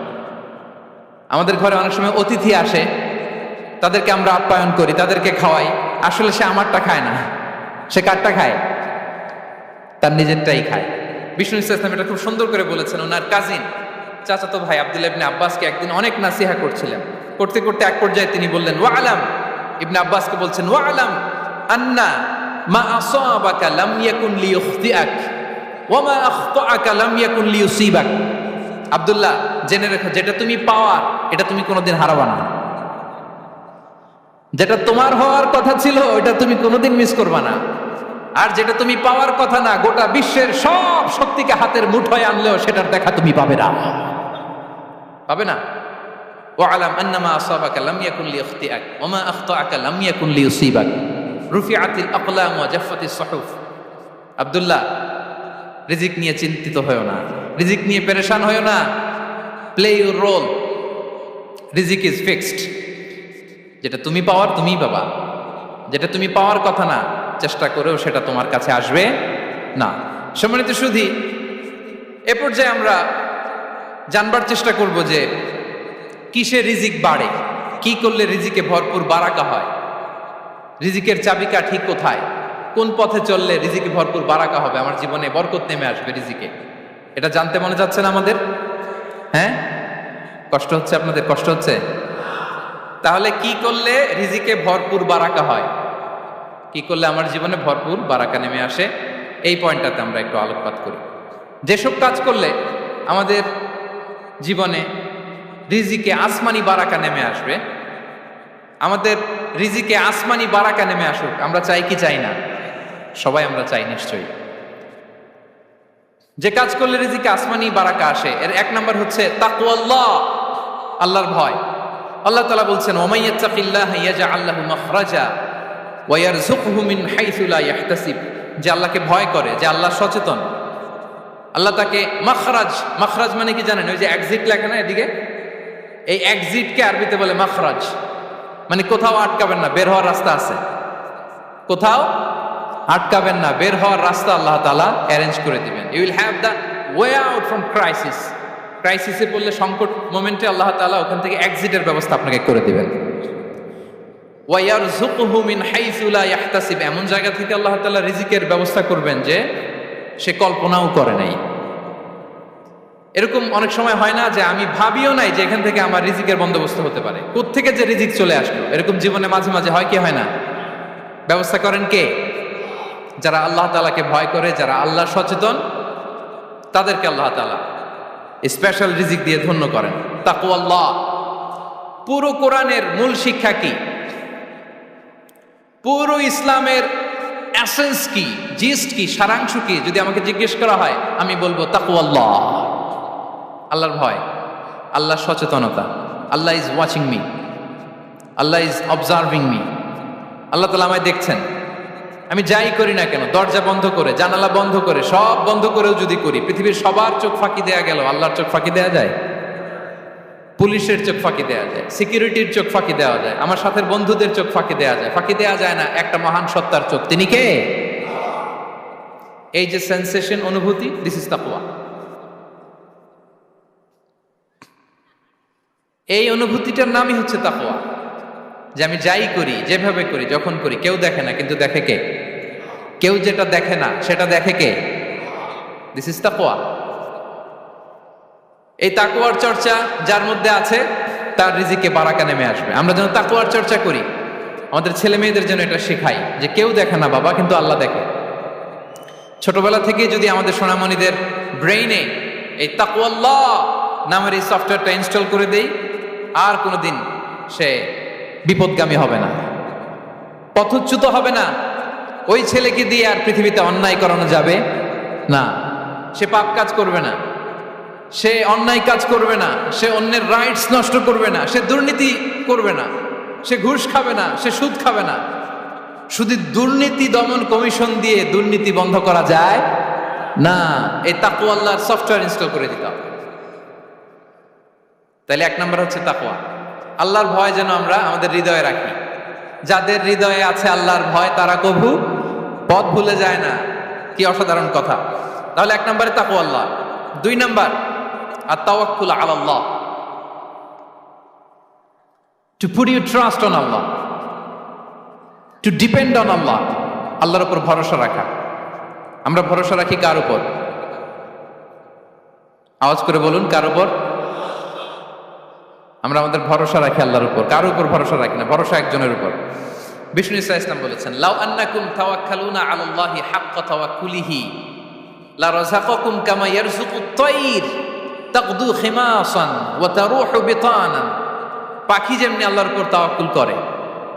আমাদের ঘরে অনেক সময় অতিথি আসে, তাদেরকে আমরা আপ্যায়ন করি, তাদেরকে খাওয়াই। আসলে সে আমারটা খায় না, সে কারটা খায়? তার নিজেরটাই খায়। বিষ্ণু ইসলাম এটা খুব সুন্দর করে বলেছেন। ওনার কাজিন, চাচাতো ভাই আব্দুল্লাহ ইবনে আব্বাসকে একদিন অনেক নাসিহা করছিলেন। করতে করতে এক পর্যায়ে তিনি বললেন, ওয়া আলাম, ইবনে আব্বাসকে বলছেন, ওয়া আলাম আন্না মা আসাবাকা লাম ইয়াকুন লিইখতিআক ওয়া মা আখতাআকা লাম ইয়াকুন লিইউসিবাক। আব্দুল্লাহ, জেনে রেখো, যেটা তুমি পাওয়ার এটা তুমি কোনোদিন হারাবা না। যেটা তোমার হওয়ার কথা ছিল ওটা তুমি কোনোদিন মিস করবা না। আর যেটা তুমি পাওয়ার কথা না, গোটা বিশ্বের সব শক্তিকে হাতের মুঠোয় আনলেও সেটার দেখা তুমি পাবে না, পাবে না। ওয়া আলাম আন্নামা আসাবাকা লাম ইয়াকুন লিইখতিআক ওয়া মা আখতাআকা লাম ইয়াকুন লিইউসিবাক রুফিআতিল আকলাম ওয়া জাফফাতিস সুহুফ। আব্দুল্লাহ, রিজিক নিয়ে চিন্তিত হয়ো না, রিজিক নিয়ে পেরেশান হয়ো না। প্লে ইউর রোল, রিজিক ইজ ফিক্সড। যেটা তুমি পাওয়ার তুমিই পাবা, যেটা তুমি পাওয়ার কথা না, চেষ্টা করেও সেটা তোমার কাছে আসবে না। সম্মানিত সুধী, এ পর্যায়ে আমরা জানবার চেষ্টা করব যে কিসে রিজিক বাড়ে, কি করলে রিজিকে ভরপুর বারাকা হয়, রিজিকের চাবিকা ঠিক কোথায়, কোন পথে চললে রিজিকে ভরপুর বারাকা হবে, আমার জীবনে বরকত নেমে আসবে রিজিকে। এটা জানতে মনে যাচ্ছে না আমাদের? হ্যাঁ, কষ্ট হচ্ছে আপনাদের? কষ্ট হচ্ছে? তাহলে কি করলে রিজিকে ভরপুর বারাকা হয়, কি করলে আমার জীবনে ভরপুর বারাকা নেমে আসে, এই পয়েন্টটাতে আমরা একটু আলোকপাত করি। যেসব কাজ করলে আমাদের জীবনে রিজিকে আসমানি বারাকা নেমে আসবে, আমাদের রিজিকে আসমানি বারাকা নেমে আসুক, আমরা চাই কি চাই না? সবাই আমরা চাই নিশ্চয়ই। যে কাজ করলে রিজিকে আসমানি বারাকা আসে, এর 1 নাম্বার হচ্ছে তাকওয়াল্লাহ, আল্লাহর ভয়। আল্লাহ তাআলা বলছেন, ওয়া মাইয়াত্তাকিল্লাহা ইয়াজআল লাহু মাখরাজা ওয়া ইয়ারযুকহু মিন হাইসু লা ইয়াহতাসিব যে আল্লাহকে ভয় করে, যে আল্লাহ সচেতন, আল্লাহ তাকে মাখরাজ, মাখরাজ মানে কি জানেন? ওই যে এক্সিট লেখে না এদিকে, এই এক্সিটকে আরবিতে বলে মাখরাজ, মানে কোথাও আটকাবেন না, বের হওয়ার রাস্তা আছে, কোথাও আটকাবেন না, বের হওয়ার রাস্তা আল্লাহ তাআলা অ্যারেঞ্জ করে দিবেন। You will have the way out from crisis. ক্রাইসিসে পড়লে, সংকট মোমেন্টে আল্লাহ তাআলা ওখান থেকে এক্সিটের ব্যবস্থা আপনাকে করে দিবেন। ওয়ায়ারযুকুহু মিন হাইসু লা ইয়াহতাসিব, এমন জায়গা থেকে আল্লাহ তাআলা রিজিকের ব্যবস্থা করবেন যে সে কল্পনাও করে নাই। এরকম অনেক সময় হয় না যে আমি ভাবিও নাই যে এখান থেকে আমার রিজিকের বন্দোবস্ত হতে পারে, কোত্থেকে যে রিজিক চলে আসলো। এরকম জীবনে মাঝে মাঝে হয় কি হয় না? ব্যবস্থা করেন কে? যারা আল্লাহ তাআলাকে ভয় করে, যারা আল্লাহ সচেতন, তাদেরকে আল্লাহ তাআলা স্পেশাল রিজিক দিয়ে ধন্য করেন। তাকওয়াল্লাহ। পুরো কোরআনের মূল শিক্ষা কি? পুরো ইসলামের এসেন্স কি, জিস্ট কি, সারাংশ কি যদি আমাকে জিজ্ঞেস করা হয়, আমি বলবো তাকওয়াল্লাহ, আল্লাহর ভয়, আল্লাহর সচেতনতা। Allah is watching me, Allah is observing me. Allah তাআলা আমায় দেখছেন, আমি যাই করি না কেন, দরজা বন্ধ করে, জানালা বন্ধ করে, সব বন্ধ করেও যদি করি, পৃথিবীর সবার চোখ ফাঁকি দেয়া গেল, আল্লাহর চোখ ফাঁকি দেয়া যায়? পুলিশের চোখ ফাঁকি দেওয়া যায়, সিকিউরিটির চোখ ফাঁকি দেওয়া যায়, আমার সাথে বন্ধুদের চোখ ফাঁকি দেওয়া যায়, ফাঁকি দেওয়া যায় না একটা মহান সত্তার চোখ। তিনি কে? এই যে সেন্সেশন, অনুভূতি, দিস ইজ তাকওয়া। এই অনুভূতিটার নামই হচ্ছে তাকওয়া। যে আমি যাই করি, যেভাবে করি, যখন করি, কেউ দেখে না, কিন্তু দেখে কে? কেউ যেটা দেখে না সেটা দেখে কে? দিস ইজ তাকওয়া। এই তাকওয়ার চর্চা যার মধ্যে আছে, তার রিজিকে বারাকা নেমে আসবে। আমরা যেন তাকওয়ার চর্চা করি, আমাদের ছেলে মেয়েদের জন্য এটা শেখাই যে কেউ দেখে না বাবা, কিন্তু আল্লাহ দেখে। ছোটবেলা থেকে যদি আমাদের সোনামণিদের ব্রেইনে এই তাকওয়াল্লাহ নামের এই সফটওয়্যারটা ইনস্টল করে দেই, আর কোনোদিন সে বিপদগামী হবে না, পথচ্যুত হবে না। ওই ছেলেকে দিয়ে আর পৃথিবীতে অন্যায় করানো যাবে না, সে পাপ কাজ করবে না, সে অন্যায় কাজ করবে না, সে অন্যের রাইটস নষ্ট করবে না, সে দুর্নীতি করবে না, সে ঘুষ খাবে না, সে সুদ খাবে না। শুধু দুর্নীতি দমন কমিশন দিয়ে দুর্নীতি বন্ধ করা যায় না, এই তাকওয়া আল্লাহর সফটওয়্যার ইনস্টল করে দিতে হবে। তাহলে এক নম্বর হচ্ছে তাকওয়া। আল্লাহর ভয় যেন আমরা আমাদের হৃদয়ে রাখি। যাদের হৃদয়ে আছে আল্লাহর ভয়, তারা কভু পথ ভুলে যায় না। কি অসাধারণ কথা! তাহলে এক নম্বরে তাকওয়া আল্লাহ। দুই নম্বর আত-তাওয়াক্কুল আলাল্লাহ, to put your trust on Allah, to depend on Allah, আল্লাহর উপর ভরসা রাখা। আমরা ভরসা রাখি কার উপর? আওয়াজ করে বলুন, কার উপর? আমরা আমাদের ভরসা রাখি আল্লাহর উপর, কার উপর ভরসা রাখি না, ভরসা একজনের উপর। বিষ্ণু ইসা ইসলাম বলেছেন, লাউ আন্নাকুম তাওয়াক্কালুনা আলাল্লাহি হাক্কা তাওয়াক্কুলিহি লা রাযাকাকুম কামা ইয়ারযুকুত তায়র তাকদু খিমাসান ওয়া তারুহু বিতানান। পাখি যেমনি আল্লাহর উপর তাওয়াক্কুল করে,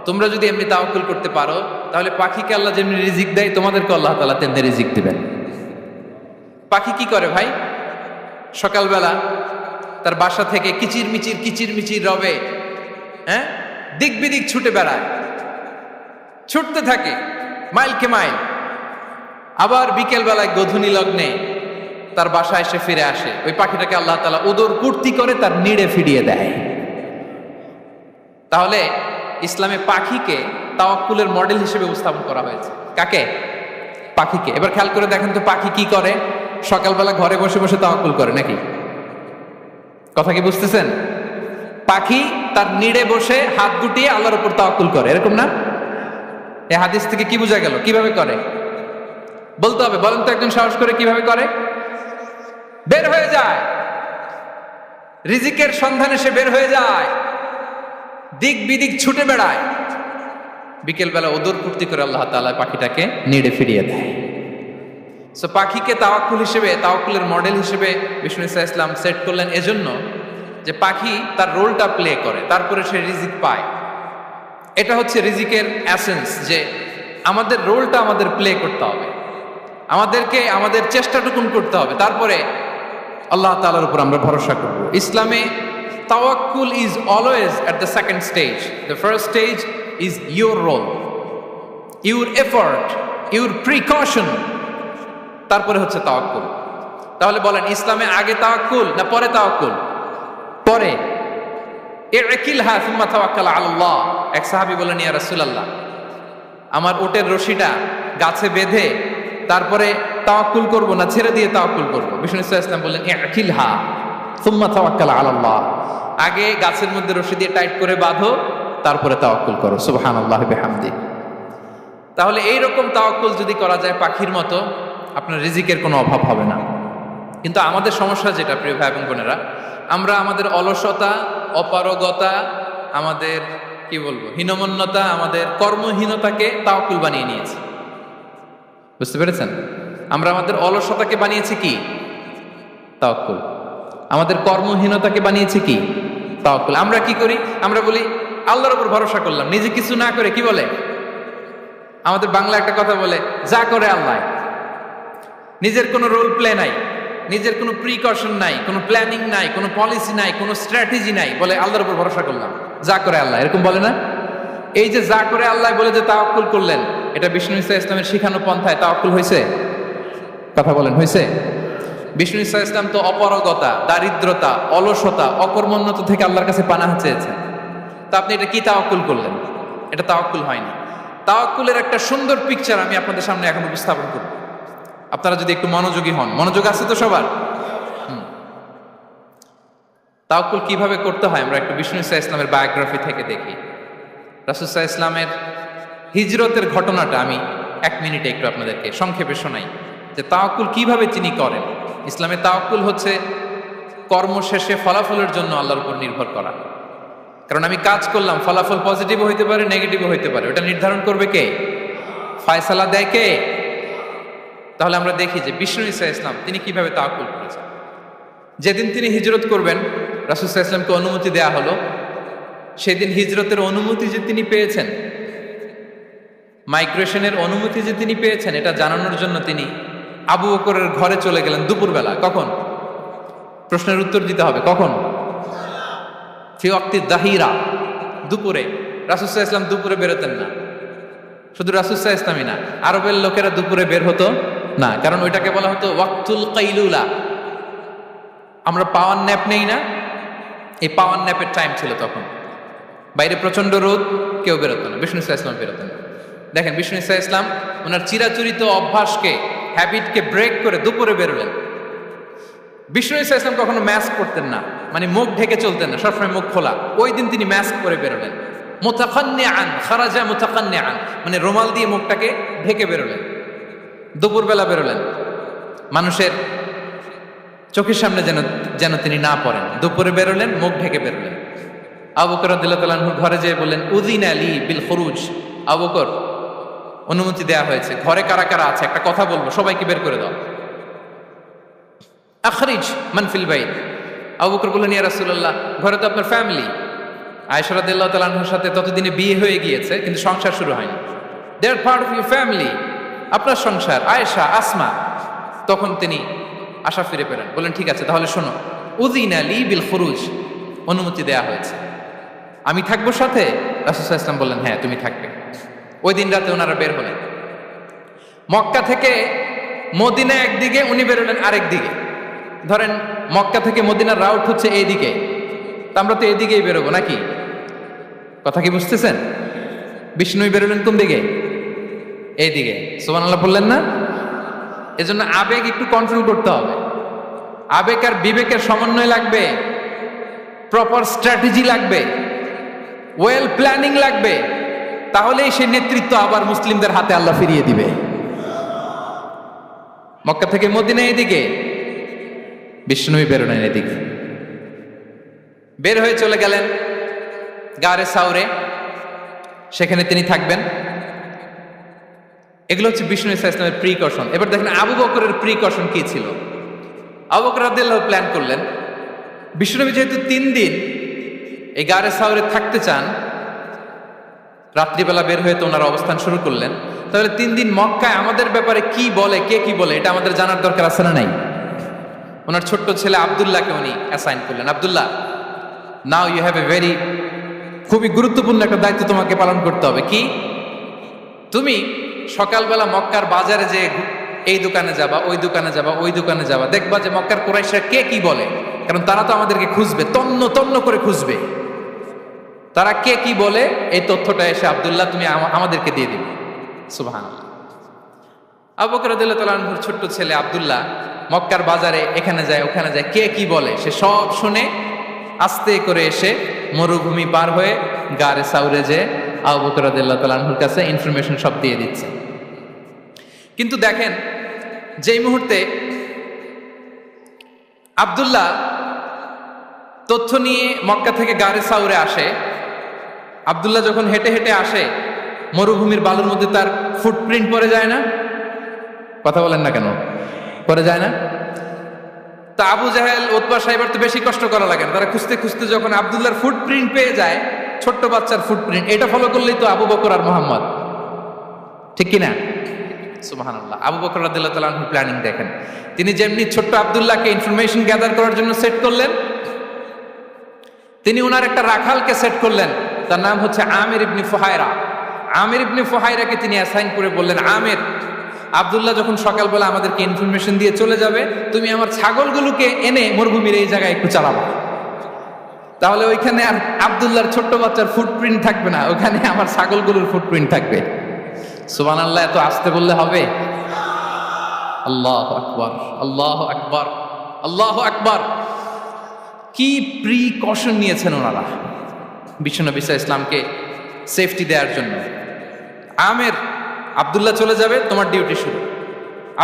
তোমরা যদি এমনি তাওয়াক্কুল করতে পারো, তাহলে পাখিকে আল্লাহ যেমনি রিজিক দেয়, তোমাদেরকে আল্লাহ তাআলা তেমনি রিজিক দিবেন। পাখি কি করে ভাই? সকালবেলা তার বাসা থেকে কিচির মিচির রবে, হ্যাঁ, দিক বিদিক ছুটে বেড়ায়, ছুটতে থাকে মাইলকে মাইল। আবার বিকেল বেলায় গধূলি লগ্নে তার বাসায় এসে ফিরে আসে। ওই পাখিটাকে আল্লাহ তাআলা উদর পূর্তি করে তার নিড়ে ফিরিয়ে দেয়। তাহলে ইসলামে পাখিকে তাওয়াক্কুলের মডেল হিসেবে উপস্থাপন করা হয়েছে। কাকে? পাখিকে। এবার খেয়াল করে দেখেন তো, পাখি কি করে? সকালবেলা ঘরে বসে বসে তাওয়াক্কুল করে নাকি? কথা কি বুঝতেছেন? পাখি তার নিড়ে বসে হাত গুটিয়ে আল্লাহর উপর তাওয়াক্কুল করে, এরকম না? এই হাদিস থেকে কি বোঝা গেল? কিভাবে করে বলতে হবে, বলেন তো একজন সাহস করে কিভাবে করে? বের হয়ে যায়, রিজিকের সন্ধানে সে বের হয়ে যায়, দিক বিদিক ছুটে বেড়ায়, বিকেল বেলা উদর পূর্তি করে আল্লাহ তাআলা পাখিটাকে নিড়ে ফিরিয়ে দেয়। সো পাখিকে তাওয়াক্কুল হিসেবে, তাওয়াক্কুলের মডেল হিসেবে বিষ্ণু ইসা ইসলাম সেট করলেন এজন্য যে পাখি তার রোলটা প্লে করে, তারপরে সে রিজিক পায়। এটা হচ্ছে রিজিকের এসেন্স, যে আমাদের রোলটা আমাদের প্লে করতে হবে, আমাদেরকে আমাদের চেষ্টাটুকুন করতে হবে, তারপরে আল্লাহ তাআলার উপর আমরা ভরসা করব। ইসলামে তাওয়াক্কুল is always at the second stage. The first stage is your role, your effort, your precaution, তারপরে হচ্ছে তাওয়াক্কুল। তাহলে বলেন, ইসলামে আগে তাওয়াক্কুল না পরে তাওয়াক্কুল? পরে। ইকিলহা সুম্মা তাওয়াক্কাল আলাল্লাহ। এক সাহাবী বলেন, ইয়া রাসূলুল্লাহ, আমার উটের রশিটা গাছে বেঁধে তারপরে তাওয়াক্কুল করব না ছেড়ে দিয়ে তাওয়াক্কুল করব? বিষ্ণু সাল্লাল্লাহু আলাইহি ওয়াসাল্লাম বললেন, ইকিলহা সুম্মা তাওয়াক্কাল আলাল্লাহ। আগে গাছের মধ্যে রশি দিয়ে টাইট করে বাঁধো, তারপরে তাওয়াক্কুল করো। সুবহানাল্লাহি বিহামদি। তাহলে এইরকম তাওয়াক্কুল যদি করা যায় পাখির মতো, আপনার রিজিকের কোনো অভাব হবে না। কিন্তু আমাদের সমস্যা যেটা, প্রিয় ভাই এবং বোনেরা, আমরা আমাদের অলসতা, অপারগতা, আমাদের কি বলবো হীনমন্যতা, আমাদের কর্মহীনতাকে তাওয়াক্কুল বানিয়ে নিয়েছি। বুঝতে পেরেছেন? আমরা আমাদের অলসতাকে বানিয়েছি কি? তাওয়াক্কুল। আমাদের কর্মহীনতাকে বানিয়েছি কি? তাওয়াক্কুল। আমরা কি করি? আমরা বলি আল্লাহর উপর ভরসা করলাম, নিজে কিছু না করে। কি বলে আমাদের বাংলা একটা কথা বলে, যা করে আল্লাহ। নিজের কোনো রোল প্লে নাই, নিজের কোনো প্রিকশন নাই, কোনো প্ল্যানিং নাই, কোনো পলিসি নাই, কোনো স্ট্র্যাটেজি নাই, বলে আল্লাহর উপর ভরসা করলাম, যা করে আল্লাহ। এরকম বলে না? এই যে যা করে আল্লাহ বলে যে তাওয়াক্কুল করলেন, এটা বিষ্ণু ঈসা ইসলামের শিখানো পন্থায় তাওয়াক্কুল হয়েছে? কথা বলেন, হয়েছে? বিষ্ণু ঈসা ইসলাম তো অপারগতা, দারিদ্রতা, অলসতা, অকর্মণ্যতা থেকে আল্লাহর কাছে পানাহ চেয়েছেন। তা আপনি এটা কি তাওয়াক্কুল করলেন? এটা তাওয়াক্কুল হয়নি। তাওয়াক্কুলের একটা সুন্দর পিকচার আমি আপনাদের সামনে এখন উপস্থাপন করব, আপনারা যদি একটু মনোযোগী হন। মনোযোগ আছে তো সবার? তাওয়াক্কুল কিভাবে করতে হয় আমরা একটু বিষ্ণু ঈসা ইসলামের বায়োগ্রাফি থেকে দেখি। রাসূল সাল্লাল্লাহু আলাইহি ওয়াসাল্লামের হিজরতের ঘটনাটা আমি 1 মিনিটে একটু আপনাদেরকে সংক্ষেপে শোনাই, যে তাওয়াক্কুল কিভাবে তিনি করেন। ইসলামে তাওয়াক্কুল হচ্ছে কর্ম শেষে ফলাফলের জন্য আল্লাহর উপর নির্ভর করা। কারণ আমি কাজ করলাম, ফলাফল পজিটিভও হইতে পারে, নেগেটিভও হইতে পারে, ওটা নির্ধারণ করবে কে? ফয়সালা দেয় কে? তাহলে আমরা দেখি যে বিষ্ণু ঈসা ইসলাম তিনি কিভাবে তাওয়াক্কুল করেছেন। যেদিন তিনি হিজরত করবেন, রাসূল সাল্লাল্লাহু আলাইহি ওয়াসাল্লামকে অনুমতি দেয়া হলো, সেদিন হিজরতের অনুমতি যে তিনি পেয়েছেন, মাইগ্রেশনের অনুমতি যে তিনি পেয়েছেন, এটা জানানোর জন্য তিনি আবু বকরের ঘরে চলে গেলেন দুপুরবেলা। কখন? প্রশ্নের উত্তর দিতে হবে। কখন? ফি ওয়াক্তি দাহিরা, দুপুরে। রাসূল সাল্লাল্লাহু আলাইহি ওয়াসাল্লাম দুপুরে বেরোতেন না। শুধু রাসূল সাল্লাল্লাহু আলাইহি ওয়াসাল্লামই না, আরবের লোকেরা দুপুরে বের হতো না, কারণ ওইটাকে বলা হতো ওয়াক্তুল কাইলুলা। আমরা পাওয়ার ন্যাপ নেই না, এই পাওয়ার ন্যাপের টাইম ছিল তখন। বাইরে প্রচন্ড রোদ, কেউ বেরোতো না, বিষ্ণু ঈসা ইসলাম বেরোতেন না। দেখেন বিষ্ণু ঈসা ইসলাম ওনার চিরাচরিত অভ্যাসকে, হ্যাবিটকে ব্রেক করে দুপুরে বেরোলেন। বিষ্ণু ঈসা ইসলাম কখনো মাস্ক পরতেন না, মানে মুখ ঢেকে চলতেন না, সবসময় মুখ খোলা। ওই দিন তিনি মাস্ক পরে বেরোলেন। মুতাকান্নিআন, খারাজা মুতাকান্নিআন, মানে রুমাল দিয়ে মুখটাকে ঢেকে বেরোলেন। দুপুরবেলা বেরোলেন, মানুষের চোখের সামনে যেন তিনি না পড়েন। দুপুরে বেরোলেন, মুখ ঢেকে বেরোলেন। আবু বকর রাদিয়াল্লাহু তাআলা আনহু ঘরে যেয়ে বললেন, উযিনা লি বিল খুরুজ। আবু বকর, অনুমতি দেয়া হয়েছে, ঘরে কারা কারা আছে একটা কথা বলবো, সবাইকে বের করে দাও। আখরিজ মান ফিল বাইত। আবু বকর বললেন, ইয়া রাসূলুল্লাহ, ঘরে তো আপনার ফ্যামিলি। আয়েশা রাদিয়াল্লাহু তাআলা আনহার সাথে ততদিনে বিয়ে হয়ে গিয়েছে, কিন্তু সংসার শুরু হয়নি। দে আর পার্ট অফ ইউর ফ্যামিলি, আপনার সংসার, আয়েশা, আসমা। তখন তিনি আশা ফিরে পেলেন, বললেন, ঠিক আছে তাহলে শোনো, উযিনা লি বিল খুরুজ, অনুমতি দেয়া হয়েছে, আমি থাকবো সাথে? রাসূল সাল্লাল্লাহু আলাইহি ওয়াসাল্লাম বললেন, হ্যাঁ তুমি থাকবে। ওই দিন রাতে ওনারা বের হলেন। মক্কা থেকে মদিনা একদিকে, উনি বেরোলেন আরেক দিকে। ধরেন মক্কা থেকে মদিনার রাউট হচ্ছে এইদিকে, তা আমরা তো এদিকেই বেরোবো নাকি? কথা কি বুঝতেছেন? বিষ্ণু বেরোলেন কোন দিকে? এইদিকে। সুবহানাল্লাহ বললেন না? এজন্য আবেগ একটু কন্ট্রোল করতে হবে। আবেগ আর বিবেকের সমন্বয় লাগবে, প্রপার স্ট্র্যাটেজি লাগবে, ওয়েল প্ল্যানিং লাগবে, তাহলেই সেই নেতৃত্ব আবার মুসলিমদের হাতে আল্লাহ ফিরিয়ে দিবে। মক্কা থেকে মদিনা এদিকে, বিষ্ণু বেরোলেন এদিকে। বের হয়ে চলে গেলেন গারে সাউরে, সেখানে তিনি থাকবেন। এগুলো হচ্ছে বিষ্ণু ঈসা ইসলামের প্রিকশন। এবার দেখেন আবু বকরের প্রিকশন কি ছিল। আবু বকর রাদিয়াল্লাহু প্ল্যান করলেন, বিষ্ণুনবী যেহেতু 3 দিন এই গারে সাউরে থাকতে চান, রাত্রিবেলা বের হয়ে তো ওনারা অবস্থান শুরু করলেন, তাহলে 3 দিন মক্কায় আমাদের ব্যাপারে কি বলে, কে কি বলে, এটা আমাদের জানার দরকার আছে না নাই? ওনার ছোট্ট ছেলে আব্দুল্লাহকে উনি অ্যাসাইন করলেন। আব্দুল্লাহ, নাও ইউ হ্যাভ এ খুবই গুরুত্বপূর্ণ একটা দায়িত্ব তোমাকে পালন করতে হবে। কি? তুমি সকালবেলা মক্কার বাজারে যে এই দোকানে যাবা, ওই দোকানে যাবা, ওই দোকানে যাবা, দেখবা যে মক্কার কুরাইশরা কে কি বলে, কারণ তারা তো আমাদেরকে খুঁজবে, তন্ন তন্ন করে খুঁজবে। তারা কে কি বলে এই তথ্যটা এসে আব্দুল্লাহ তুমি আমাদেরকে দিয়ে দিবে। সুবহানাল্লাহ। আবু বকর রাদিয়াল্লাহু তাআলা আনহুর ছোট্ট ছেলে আব্দুল্লাহ মক্কার বাজারে এখানে যায় ওখানে যায়, কে কি বলে সে সব শুনে আস্তে করে এসে মরুভূমি পার হয়ে গারে সাউরে যে আবু বকর রাদিয়াল্লাহু তাআলা আনহুর কাছে ইনফরমেশন সব দিয়ে দিচ্ছে। কিন্তু দেখেন, যেই মুহূর্তে আব্দুল্লাহ তথ্য নিয়ে মক্কা থেকে গারে সাউরে আসে, আব্দুল্লাহ যখন হেঁটে হেঁটে আসে মরুভূমির বালুর মধ্যে তার ফুটপ্রিন্ট পড়ে যায় না? কথা বলেন না কেন? পড়ে যায় না? তা আবু জাহেল, উতবা সাহেবের তো বেশি কষ্ট করা লাগে না, তারা খুঁজতে খুঁজতে যখন আব্দুল্লাহর ফুটপ্রিন্ট পেয়ে যায়, ছোট্ট বাচ্চার ফুটপ্রিন্ট, এটা ফলো করলেই তো আবু বকর আর মোহাম্মদ, ঠিক কিনা? সুবহানাল্লাহ। আবু বকর রাদিয়াল্লাহু তাআলা আনহু প্ল্যানিং দেখেন, তিনি যেমনি ছোট্ট আব্দুল্লাহকে ইনফরমেশন গ্যাদার করার জন্য সেট করলেন, তিনি ওনার একটা রাখালকে সেট করলেন, তার নাম হচ্ছে আমির ইবনে ফুহায়রা। আমির ইবনে ফুহায়রাকে তিনি অ্যাসাইন করে বললেন, আমির, আব্দুল্লাহ যখন সকালবেলা আমাদেরকে ইনফরমেশন দিয়ে চলে যাবে, তুমি আমার ছাগলগুলোকে এনে মরুভূমির এই জায়গায় একটু চালাবা, তাহলে ওইখানে আর আব্দুল্লাহর ছোট্ট বাচ্চার ফুটপ্রিন্ট থাকবে না, ওখানে আমার ছাগলগুলোর ফুটপ্রিন্ট থাকবে। সুবহানাল্লাহ। এত আসতে বললে হবে? আল্লাহু আকবার, আল্লাহু আকবার, আল্লাহু আকবার। কি প্রিকশন নিয়েছেন ওনারা বিশ্বনবী সাল্লাল্লাহু আলাইহি ইসলামকে সেফটি দেওয়ার জন্য। আমের, আব্দুল্লাহ চলে যাবে, তোমার ডিউটি শুরু,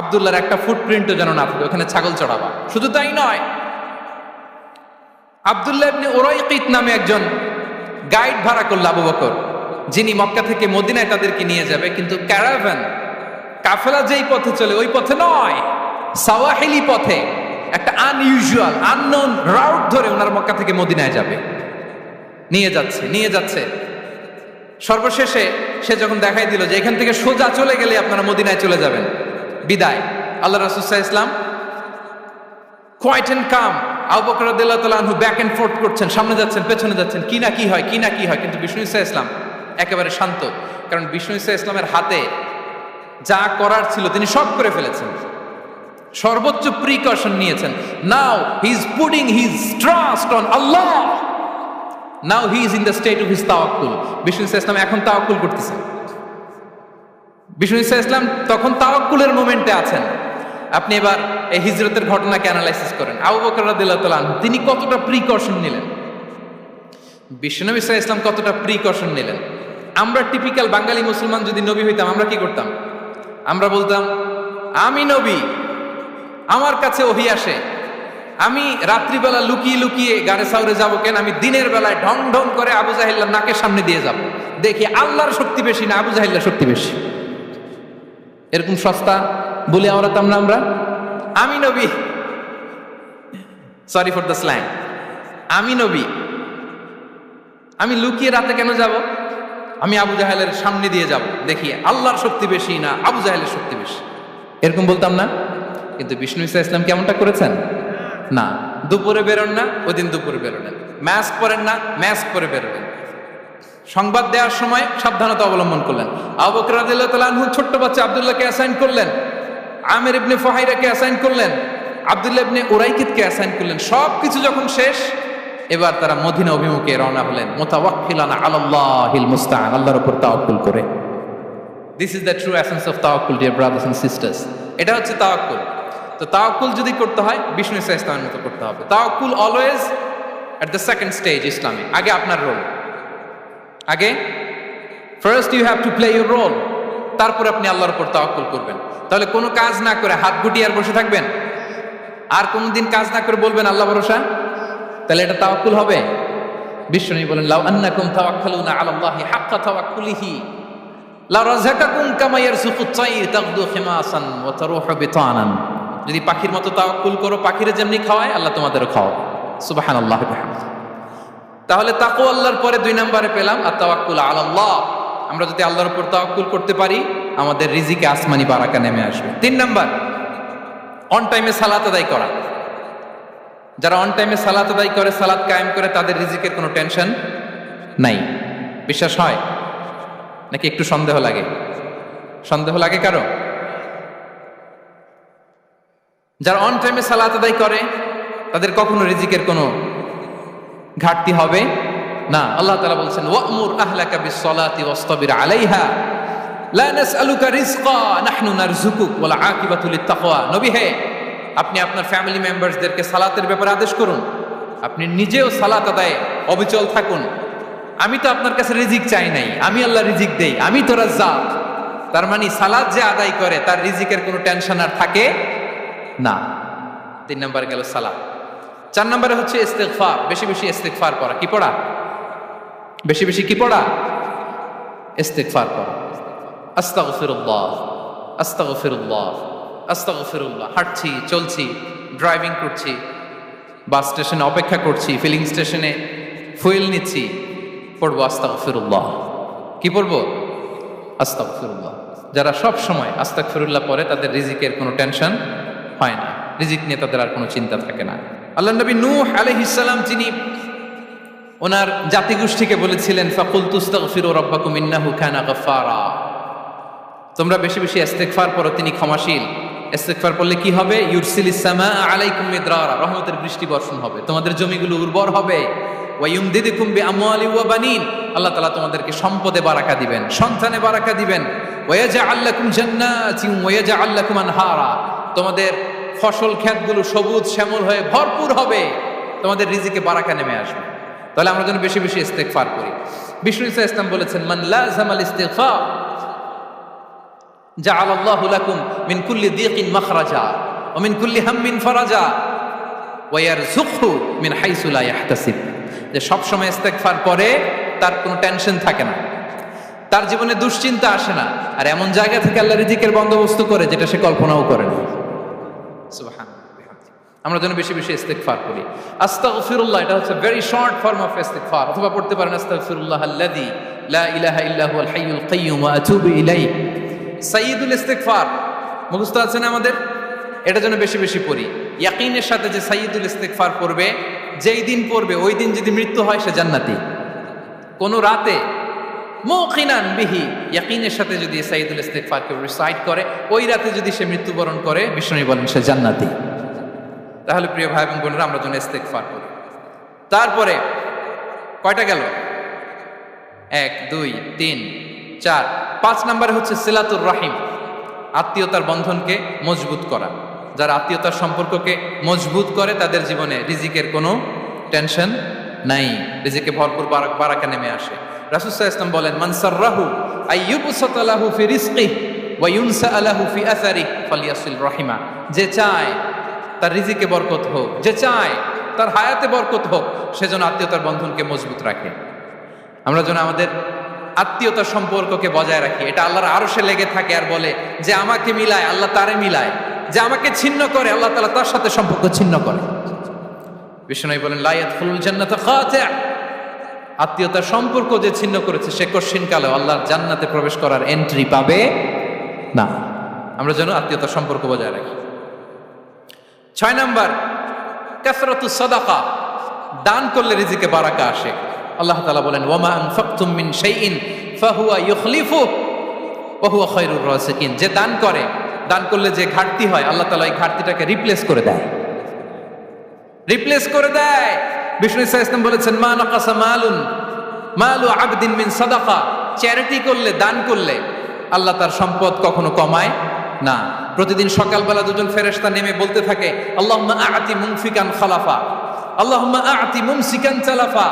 আব্দুল্লাহর একটা ফুটপ্রিন্টও যেন না থাকে, ওখানে ছাগল চড়াবা। শুধু তাই নয়, আব্দুল্লাহ ইবনে উরাইকিত নামে একজন গাইড ভাড়া করল আবু বকর, যিনি মক্কা থেকে মদিনায় তাদেরকে নিয়ে যাবে, কিন্তু ক্যারাভান কাফেলা যেই পথে চলে ওই পথে নয়, সাওয়াহিলি পথে, একটা আনইউজুয়াল আননোন রাউট ধরে ওনার মক্কা থেকে মদিনায় যাবে। নিয়ে যাচ্ছে সর্বশেষে সে যখন দেখাই দিল যে এখান থেকে সোজা চলে গেলে আপনারা মদিনায় চলে যাবেন, বিদায়। আল্লাহ রাসূল সাল্লাল্লাহু আলাইহি ওয়াসাল্লাম কোয়াইট এন্ড কাম, আবু বকর রাদিয়াল্লাহু তাআলা আনহু ব্যাক এন্ড ফোর্থ করছেন, সামনে যাচ্ছেন, পেছনে যাচ্ছেন, কি না কি হয়, কিন্তু বিষ্ণু সাল্লাল্লাহু আলাইহি ওয়াসাল্লাম একেবারে শান্ত, কারণ বিষ্ণু সাল্লাল্লাহু আলাইহি ওয়াসাল্লামের হাতে যা করার ছিল তিনি সব করে ফেলেছেন, সর্বোচ্চ প্রিকশন নিয়েছেন। Now he is putting his trust on Allah, now he is in the state of his তাওয়াক্কুল। বিষ্ণু সাল্লাল্লাহু আলাইহি ওয়াসাল্লাম এখন তাওয়াক্কুল করতেছেন, বিষ্ণু সাল্লাল্লাহু আলাইহি ওয়াসাল্লাম তখন তাওয়াক্কুলের মোমেন্টে আছেন। আপনি এবার এই হিজরতের ঘটনাকে অ্যানালাইসিস করেন, আবু বকর রাদিয়াল্লাহু তাআলা আনহু তিনি কতটা প্রিকশন নিলেন, বিশ্বনবী সাল্লাল্লাহু আলাইহি ওয়াসাল্লাম কতটা প্রিকশন নিলেন। আমরা টিপিক্যাল বাঙালি মুসলমান যদি নবী হইতাম, আমরা কি করতাম? আমরা বলতাম, আমি নবী, আমার কাছে ওহী আসে, আমি রাত্রিবেলা লুকিয়ে লুকিয়ে গারে সাউরে যাবো কেন? আমি দিনের বেলায় ঢং ঢং করে আবু জাহিল্লার নাকের সামনে দিয়ে যাব, দেখি আল্লাহর শক্তি বেশি না আবু জাহিল্লার শক্তি বেশি। এরকম সস্তা বলে আমরাতাম না আমরা? আমি নবী, সরি ফর দ্য স্ল্যাং, আমি নবী, আমি লুকিয়ে রাতে কেন যাব? আমি আবু জাহেলের সামনে দিয়ে যাব, দেখি আল্লাহর শক্তি বেশি না আবু জাহেলের শক্তি বেশি। এরকম বলতাম না? কিন্তু বিষ্ণু ঈসা ইসলাম কেমনটা করেছেন? না, দুপুরে বেরোন না, ওই দিন দুপুরে বেরোলেন, মাস্ক পরেন না, মাস্ক পরে বেরোলেন, সংবাদ দেওয়ার সময় সাবধানতা অবলম্বন করলেন। আবু বকর রাদিয়াল্লাহু তাআলা আনহু ছোট্ট বাচ্চা আব্দুল্লাহকে অ্যাসাইন করলেন, আমির ইবনে ফুহাইরাকে অ্যাসাইন করলেন, আব্দুল্লাহ ইবনে উরাইকিতকে অ্যাসাইন করলেন। সবকিছু যখন শেষ, এবার তারা মদিনা অভিমুখে রওনা হলেন, মুতাওয়াক্কিলানা আলাল্লাহিল মুস্তাআন, আল্লাহর উপর তাওয়াক্কুল করে। This is the true essence of তাওয়াক্কুল, ডিয়ার ব্রাদার্স এন্ড সিস্টার্স। এটা হচ্ছে তাওয়াক্কুল। তো তাওয়াক্কুল যদি করতে হয় বিষ্ণু ঈসা ইসলামের মতো করতে হবে। তাওয়াক্কুল always at the second stage ইসলামে। আগে আপনার রোল, আগে first you have to play your role, তারপর আপনি আল্লাহর উপর তাওয়াক্কুল করবেন। তাহলে কোনো কাজ না করে হাত গুটিয়ে আর বসে থাকবেন, আর কোনোদিন কাজ না করে বলবেন আল্লাহ ভরসা, তাহলে এটা তাওয়াক্কুল হবে? বিশ্বনবী বলেন, লাউ আন্নাকুম তাওয়াক্কালুনা আলাল্লাহি হাক্কা তাওয়াক্কুলিহি লা রাযাকাকুম কামা ইয়ারযুকুত তাইর তাগদু খিমাসান ওয়া তারুহু বিতানান। যদি পাখির মতো তাওয়াক্কুল করো, পাখিরে যেমনি খাওয়ায় আল্লাহ তোমাদেরও খাওয়াবে। সুবহানাল্লাহ ওয়া বিহামদিহি। তাহলে তাকওয়া আল্লাহর পরে 2 নম্বরে পেলাম আর তাওয়াক্কুল আলাল্লাহ। আমরা যদি আল্লাহর উপর তাওয়াক্কুল করতে পারি, আমাদের রিজিকে আসমানি বারাকা নেমে আসবে। 3 নাম্বার, অন টাইমে সালাত আদায় করা। যারা অন টাইমে সালাত আদায় করে, সালাত কায়েম করে, তাদের রিজিকের কোনো টেনশন নাই। বিশ্বাস হয় নাকি একটু সন্দেহ লাগে? সন্দেহ লাগে কারো? যারা অন টাইমে সালাত আদায় করে তাদের কখনো রিজিকের কোনো ঘাটতি হবে না। আল্লাহ তাআলা বলছেন ওয়া'মুর আহলাকা বিস-সালাতি ওয়াসতাবির আলাইহা লা নাসআলুকা রিজকা নাহনু নারযুকুক ওয়াল আকিবাতু লিত-তাকওয়া। নবী হে, আপনি আপনার ফ্যামিলি মেম্বারসদেরকে সালাতের ব্যাপারে আদেশ করুন, আপনি নিজেও সালাত আদায়ে অবিচল থাকুন। আমি তো আপনার কাছে রিজিক চাই নাই, আমি আল্লাহ রিজিক দেই, আমি তো রাজ্জাক। তার মানে সালাত যে আদায় করে তার রিজিকের কোনো টেনশন আর থাকে না। 3 নম্বরে গেল সালাত। 4 নম্বরে হচ্ছে ইস্তিগফার, বেশি বেশি ইস্তিগফার করা। কি পড়া? বেশি বেশি কি পড়া? ইস্তিগফার করা। আস্তাগফিরুল্লাহ, আস্তাগফিরুল্লাহ, আস্তাগফিরুল্লাহ। হাঁটছি, চলছি, ড্রাইভিং করছি, বাস স্টেশনে অপেক্ষা করছি, ফিলিং স্টেশনে ফুয়েল নিচ্ছি, পড়বো আস্তাগফিরুল্লাহ। কি পড়বো? আস্তাগফিরুল্লাহ। যারা সব সময় আস্তাগফিরুল্লাহ পড়ে তাদের রিজিকের কোনো টেনশন হয় না, রিজিক নিয়ে তাদের আর কোনো চিন্তা থাকে না। আল্লাহ নবী নূহ আলাইহিস সালাম যিনি ওনার জাতিগোষ্ঠীকে বলেছিলেন ফাকুলতু আস্তাগফিরু রাব্বাকুম ইন্নাহু কানা গাফফারা, তোমরা বেশি বেশি ইস্তিগফার পড়ো, তিনি ক্ষমাশীল। ইস্তিগফার পড়লে কি হবে? ইউরসিলিস সামাআ আলাইকুম মিদরারা, রহমতের বৃষ্টি বর্ষণ হবে, তোমাদের জমিগুলো উর্বর হবে। ওয়া ইউমদিদুকুম বিআমওয়ালি ওয়া বানিন, আল্লাহ তাআলা তোমাদেরকে সম্পদে বারাকা দিবেন, সন্তানে বারাকা দিবেন। ওয়া ইয়াজআল লাকুম জান্নাতিন ওয়া ইয়াজআল লাকুম আনহারা, তোমাদের ফসল ক্ষেতগুলো সবুজ শ্যামল হয়ে ভরপুর হবে, তোমাদের রিজিকে বারাকা নেমে আসবে। তাহলে আমরা যেন বেশি বেশি ইস্তিগফার করি। বিষ্ণু ইসা ইসলাম বলেছেন মান লাযামাল ইস্তিগফার জাআলাল্লাহু লাকুম মিন কুল্লি দিকিন মাখরাজা ওয়া মিন কুল্লি হাম্মিন ফারাজা ওয়া ইয়ারযুকহু মিন হাইসু লা ইয়াহতাসিব। যে সব সময় ইস্তিগফার পড়ে তার কোনো টেনশন থাকে না, তার জীবনে দুশ্চিন্তা আসে না, আর এমন জায়গা থেকে আল্লাহ রিজিকের বন্দোবস্ত করে যেটা সে কল্পনাও করে না। সুবহানাল্লাহ। আমরা যেন বেশি বেশি ইস্তিগফার করি। আস্তাগফিরুল্লাহ, এটা হচ্ছে ভেরি শর্ট ফর্ম অফ ইস্তিগফার। অথবা পড়তে পারেন আস্তাগফিরুল্লাহ আল্লাযী লা ইলাহা ইল্লা হুয়াল হাইয়ুল কাইয়্যুম ওয়া আতুবু ইলাইহি। সাইয়্যিদুল ইস্তিগফার মুখস্থ আছে না আমাদের? এটা যেন বেশি বেশি পড়ি। ইয়াকিনের সাথে যে সাইয়্যিদুল ইস্তিগফার পড়বে, যেই দিন পড়বে ওই দিন যদি মৃত্যু হয় সে জান্নাতি। কোন রাতে মুকিনান বিহি, ইয়াকিনের সাথে যদি সাইয়্যিদুল ইস্তিগফারকে রিসাইট করে, ওই রাতে যদি সে মৃত্যুবরণ করে, বিষ্ণু বলেন সে জান্নাতি। তাহলে প্রিয় ভাই এবং বোনেরা, আমরা যেন ইস্তিগফার করি। তারপরে কয়টা গেল? 1 2 3 4 5 নম্বরে হচ্ছে সিলাতুর রাহিম, আত্মীয়তার বন্ধনকে মজবুত করা। যারা আত্মীয়তার সম্পর্ককে মজবুত করে তাদের জীবনে রিজিকের কোনো টেনশন নাই, রিজিকে ভরপুর বারাকা নেমে আসে। রাসূল সাল্লাল্লাহু আলাইহি ওয়াসাল্লাম বলেন মান সাররাহু আইয়ুবসাতা লাহু ফি রিজকিহি ওয়া ইউনসা লাহু ফি আসারিহি ফালিয়াসিল রাহিমা। যে চায় তার রিজিকে বরকত হোক, যে চায় তার হায়াতে বরকত হোক, সেজন্য আত্মীয়তার বন্ধনকে মজবুত রাখে। আমরা যেন আমাদের আত্মীয়তার সম্পর্ককে বজায় রাখি। এটা আল্লাহর আরশে লেগে থাকে আর বলে যে আমাকে মিলায় আল্লাহ তারে মিলায়, যে আমাকে ছিন্ন করে আল্লাহ তাআলা তার সাথে সম্পর্ক ছিন্ন করে। বিষ্ণু বলেন লা ইয়াদখুলুল জান্নাতা খাতি', আত্মীয়তার সম্পর্ক যে ছিন্ন করেছে সে কঠিন কালে আল্লাহর জান্নাতে প্রবেশ করার এন্ট্রি পাবে না। আমরা যেন আত্মীয়তার সম্পর্ক বজায় রাখি। 6 নাম্বার কাসরাতুস সাদাকা, দান করলে রিজিকে বারাকা আসে। আল্লাহ তাআলা বলেন ওয়া মা আনফাকতুম মিন শাইইন ফাহুয়া ইউখলিফুহু ওয়া হুয়া খায়রুর রাসিকিন। যে দান করে, দান করলে যে ঘাটতি হয় আল্লাহ তাআলা এই ঘাটতিটাকে রিপ্লেস করে দেয়, রিপ্লেস করে দেয়। বিষ্ণু ইসা ইসলাম বলেছেন মা নাকাসা মালু আবদিন মিন সাদাকা, চ্যারিটি করলে, দান করলে আল্লাহ তার সম্পদ কখনো কমায় না। প্রতিদিন সকালবেলা দুজন ফেরেশতা নেমে বলতে থাকে আল্লাহুম্মা আ'তি মুনফিকান খালাফা, আল্লাহুম্মা আ'তি মুমসিকান তালাফা।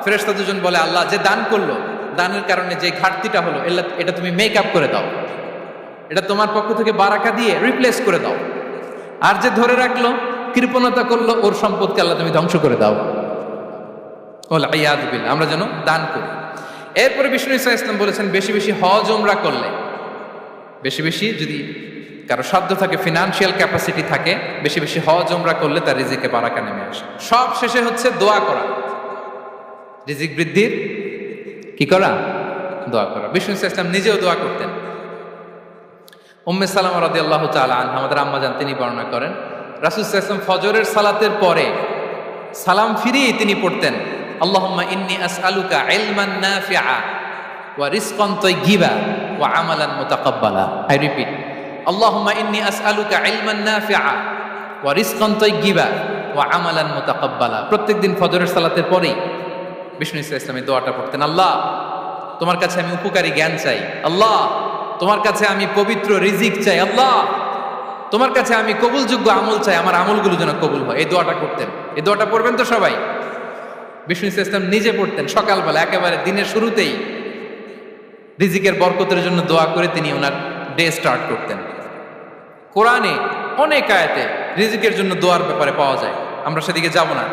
ফেরেশতা দুজন বলে আল্লাহ, যে দান করলো, দানের কারণে যে ঘাটতিটা হলো এটা তুমি মেক আপ করে দাও, এটা তোমার পক্ষ থেকে বারাকা দিয়ে রিপ্লেস করে দাও। আর যে ধরে রাখলো, কৃপণতা করলো, ওর সম্পদকে আল্লাহ তুমি ধ্বংস করে দাও। ওয়াল ইয়াদ বিল্লাহ। আমরা যেন দান করি। এরপরে বিষ্ণু ইসা ইসলাম বলেছেন বেশি বেশি হজ উমরা করলে, বেশি বেশি যদি কারো সাধ্য থাকে, ফিনান্সিয়াল ক্যাপাসিটি থাকে, বেশি বেশি হজ উমরা করলে তার রিজিকে বারাকা নেমে আসে। সব শেষে হচ্ছে দোয়া করা, রিজিক বৃদ্ধির কি করা? দোয়া করা। বিষ্ণু ইসলাম নিজেও দোয়া করতেন। উম্মে সালামা রাদিয়াল্লাহু তাআলা আনহা, আমাদের আম্মা জান, তিনি বর্ণনা করেন রাসূল সাল্লাল্লাহু আলাইহি ওয়াসাল্লাম ফজরের সালাতের পরে সালাম ফিরিয়ে তিনি পড়তেন আল্লাহুম্মা ইন্নী আসআলুকা ইলমান নাফিআ ওয়া রিজকান তাইয়্যিবা ওয়া আমালান মুতাকাব্বালা। আই রিপিট, আল্লাহুম্মা ইন্নী আসআলুকা ইলমান নাফিআ ওয়া রিজকান তাইয়্যিবা ওয়া আমালান মুতাকাব্বালা। প্রত্যেকদিন ফজরের সালাতের পরেই বিষ্ণু ইসলাম এই দোয়াটা পড়তেন। আল্লাহ, তোমার কাছে আমি উপকারী জ্ঞান চাই। আল্লাহ, তোমার কাছে আমি পবিত্র রিজিক চাই। আল্লাহ, তোমার কাছে আমি কবুলযোগ্য আমল চাই, আমার আমলগুলো যেন কবুল হয়। এই দোয়াটা করতেন। এই দোয়াটা পড়বেন তো সবাই। বিষ্ণু ইসলাম নিজে পড়তেন সকালবেলা, একেবারে দিনের শুরুতেই রিজিকের বরকতের জন্য দোয়া করে তিনি ওনার ডে স্টার্ট করতেন। কোরআনে অনেক আয়াতে রিজিকের জন্য দোয়ার ব্যাপারে পাওয়া যায়, আমরা সেদিকে যাব না।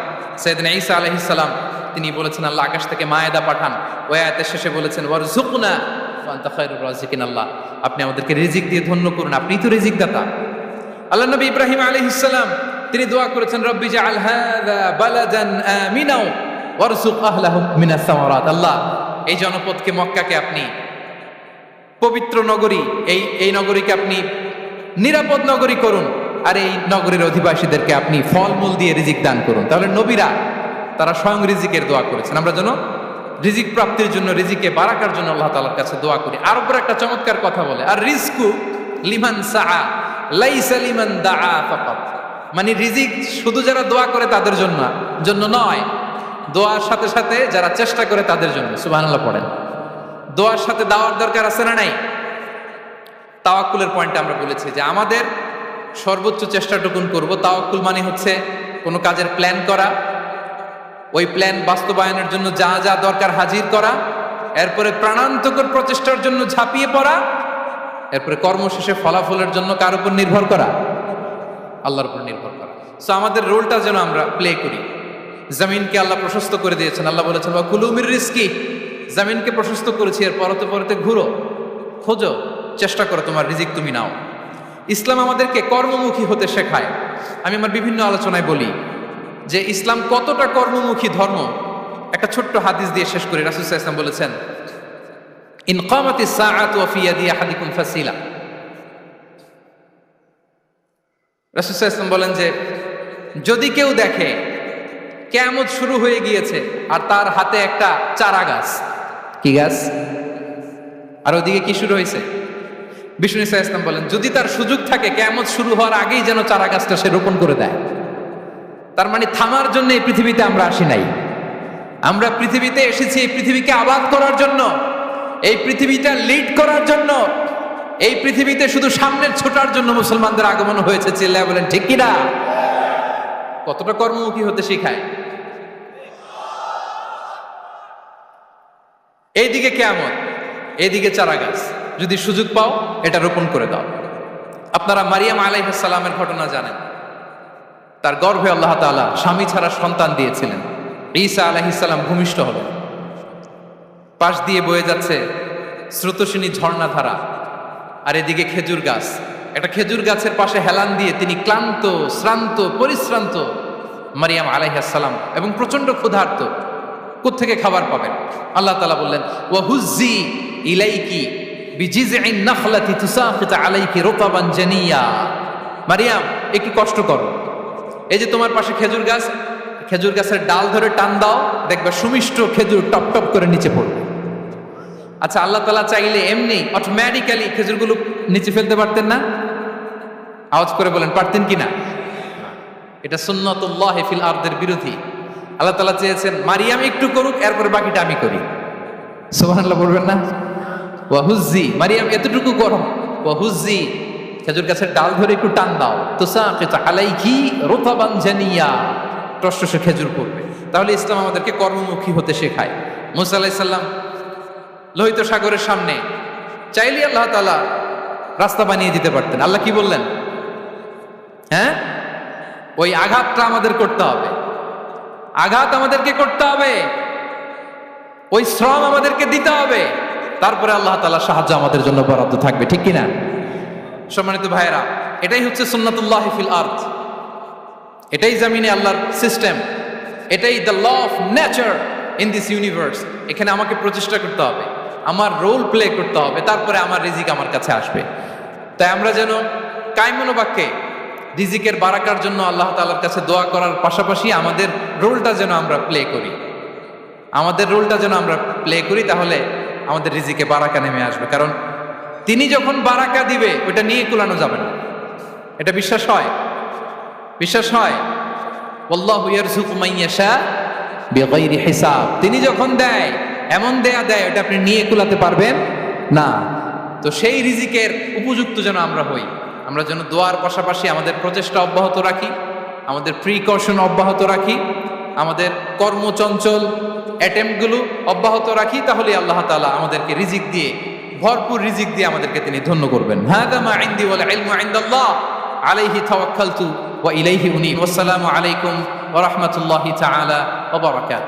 সাইয়েদনা ঈসা আলাইহিস সালাম তিনি বলেছেন আল্লাহ আকাশ থেকে মায়েদা পাঠান। ওই আয়াতের শেষে বলেছেন ওয়ারযুকনা ওয়া আনতা খায়রুর রাযিকিন। আল্লাহ, আপনি আমাদেরকে রিজিক দিয়ে ধন্য করুন, আপনিই তো রিজিক দাতা। আল্লাহ নবী ইব্রাহিম আলাইহিস সালাম তিনি দোয়া করেছেন রব্বি জাআল হাযা বালাদান আমিনা ওয়ারযুক আহলাহু মিনাস সামারাত। আল্লাহ, এই জনপদকে মক্কাকে আপনি পবিত্র নগরী, এই নগরীকে আপনি নিরাপদ নগরী করুন, আর এই নগরীর অধিবাসীদেরকে আপনি ফলমূল দিয়ে রিজিক দান করুন। তাহলে নবীরা তারা স্বয়ং রিজিকের দোয়া করেছেন। আমরা যেন রিজিক প্রাপ্তির জন্য, রিজিকে বারাকার জন্য আল্লাহ তাআলার কাছে দোয়া করি। আর উপর একটা চমৎকার কথা বলে, আর রিজকু লিমান সাআ লাইসা লিমান দাআ ফাকাত। মানে রিজিক শুধু যারা দোয়া করে তাদের জন্য নয়, দোয়ার সাথে সাথে যারা চেষ্টা করে তাদের জন্য। সুবহানাল্লাহ পড়েন। দোয়ার সাথে দাওয়ার দরকার আছে না নাই? তাওয়াক্কুলের পয়েন্টে আমরা বলেছি যে আমাদের সর্বোচ্চ চেষ্টাটুকুন করব। তাওয়াক্কুল মানে হচ্ছে কোনো কাজের প্ল্যান করা, ওই প্ল্যান বাস্তবায়নের জন্য যা যা দরকার হাজির করা, এরপরে প্রাণান্তকর প্রচেষ্টার জন্য ঝাঁপিয়ে পড়া, এরপরে কর্মশেষে ফলাফলের জন্য কার উপর নির্ভর করা? আল্লাহর উপর নির্ভর করা। সো আমাদের রোলটা যেন আমরা প্লে করি। জমিনকে আল্লাহ প্রশস্ত করে দিয়েছেন। আল্লাহ বলেছেন ওয়া কুলু মির রিজকি, জমিনকে প্রশস্ত করেছি, এর পরতে পরতে ঘুরো, খোঁজো, চেষ্টা করো, তোমার রিজিক তুমি নাও। ইসলাম আমাদেরকে কর্মমুখী হতে শেখায়। আমি আমার বিভিন্ন আলোচনায় বলি যে ইসলাম কতটা কর্মমুখী ধর্ম। একটা ছোট্ট হাদিস দিয়ে শেষ করি। রাসূল সাল্লাল্লাহু আলাইহি ওয়াসাল্লাম বলেছেন ইন কামাতিস সাআতু ওয়া ফি ইয়াদি আহাদিকুম ফাসিলা। রাসূল সাল্লাল্লাহু আলাইহি ওয়াসাল্লাম বলেন যে যদি কেউ দেখে কিয়ামত শুরু হয়ে গিয়েছে আর তার হাতে একটা চারা গাছ, কি গাছ? আর ওদিকে কি শুরু হয়েছে? বিষ্ণু ইসলাম বলেন যদি তার সুযোগ থাকে কিয়ামত শুরু হওয়ার আগেই যেন চারা গাছটা সে রোপণ করে দেয়। তার মানে থামার জন্য এই পৃথিবীতে আমরা আসি নাই। আমরা পৃথিবীতে এসেছি এই পৃথিবীকে আবাদ করার জন্য, এই পৃথিবীটা লিড করার জন্য। এই পৃথিবীতে শুধু সামনের ছোটার জন্য মুসলমানদের আগমন হয়েছে। চিল্লায় বলেন ঠিক কিনা? কতটা কর্মমুখী হতে শেখায়। এইদিকে কিয়ামত, এইদিকে চারা গাছ, যদি সুযোগ পাও এটা রোপণ করে দাও। আপনারা মারিয়াম আলাইহিস সালামের ঘটনা জানেন। তার গর্ভে আল্লাহ তাআলা স্বামী ছাড়া সন্তান দিয়েছিলেন। ঈসা আলাইহিস সালাম ভূমিষ্ঠ হলেন। পাশ দিয়ে বয়ে যাচ্ছে স্রোতস্বিনী ঝর্ণাধারা, আর এদিকে খেজুর গাছ। একটা খেজুর গাছের পাশে হেলান দিয়ে তিনি ক্লান্ত, শ্রান্ত, পরিশ্রান্ত মারিয়াম আলাইহিস সালাম, এবং প্রচন্ড ক্ষুধার্ত। কোত্থেকে খাবার পাবেন? আল্লাহ তাআলা বললেন ওয়া হুজ্জি ইলাইকি বিজিযইন নাখলাতি তুসাকিত আলাইকি রুতাবান জানিয়া। মারিয়াম, একটু কষ্ট করো, এই যে তোমার পাশে খেজুর গাছ, খেজুর গাছের ডাল ধরে টান দাও, দেখবে সুমিষ্ট খেজুর টপ টপ করে নিচে পড়বে। আচ্ছা, আল্লাহ তাআলা চাইলে এমনি অটোমেটিক্যালি খেজুরগুলো নিচে ফেলতে পারতেন না? আওয়াজ করে বলেন পারতেন কিনা? এটা সুন্নাতুল্লাহ ফিল আরদের বিরোধী। আল্লাহ তাআলা চেয়েছেন মারিয়াম একটু করুক, এরপরে বাকিটা আমি করি। সুবহানাল্লাহ বলবেন না? ওয়া হুজ্জি, মারিয়াম এতটুকু করো, ওয়া হুজ্জি, খেজুর গাছের ডাল ধরে একটু টান দাও, তুসাকিত আলাইকি রুতাবান জানিয়া, টসটসে খেজুর পড়বে। তাহলে ইসলাম আমাদেরকে কর্মমুখী হতে শেখায়। মুসা আলাইহিস সালাম লোহিত সাগরের সামনে চাইলে আল্লাহ তাআলা রাস্তা বানিয়ে দিতে পারতেন। আল্লাহ কি বললেন? হ্যাঁ, ওই আঘাতটা আমাদের করতে হবে, আঘাত আমাদেরকে করতে হবে, ওই শ্রম আমাদেরকে দিতে হবে, তারপরে আল্লাহ তাআলা সাহায্য আমাদের জন্য বরাদ্দ থাকবে। ঠিক কিনা? সম্মানিত ভাইয়েরা, এটাই হচ্ছে সুন্নাতুল্লাহ ফিল আরদ। এটাই জমিনে আল্লাহর সিস্টেম, এটাই the law of nature in this universe. এখানে আমাকে প্রচেষ্টা করতে হবে, আমার রোল প্লে করতে হবে, তারপরে আমার রিজিক আমার কাছে আসবে। তাই আমরা যেন কায়মনো বাক্যে রিজিকের বারাকার জন্য আল্লাহ তাআলার কাছে দোয়া করার পাশাপাশি আমাদের রোলটা যেন আমরা প্লে করি, আমাদের রোলটা যেন আমরা প্লে করি, তাহলে আমাদের রিজিকে বারাকা নেমে আসবে। কারণ তিনি যখন বারাকা দিবে ওটা নিয়ে কুলানো যাবে না। এটা বিশ্বাস হয়? বিশ্বাস হয়? আল্লাহু ইয়ারযুকু মান ইয়াশা বিগাইরি হিসাব। তিনি যখন দেয় এমন দেয় ওটা আপনি নিয়ে কুলাতে পারবেন না। তো সেই রিজিকের উপযুক্ত যেন আমরা হই, আমরা যেন দোয়ার পাশাপাশি আমাদের প্রচেষ্টা অব্যাহত রাখি, আমাদের প্রিকশন অব্যাহত রাখি, আমাদের কর্মচঞ্চল অ্যাটেম্পটগুলো অব্যাহত রাখি, তাহলে আল্লাহ তাআলা আমাদেরকে রিজিক দিয়ে, ভরপুর রিজিক দিয়ে আমাদেরকে তিনি ধন্য করবেন। হাযা মা ইনদি ওয়াল ইলমু ইনদাল্লাহ আলাইহি তাওয়াক্কালতু ওয়া ইলাইহি উনীব। আসসালামু আলাইকুম ওয়া রাহমাতুল্লাহি তাআলা ওয়া বারাকাতুহু।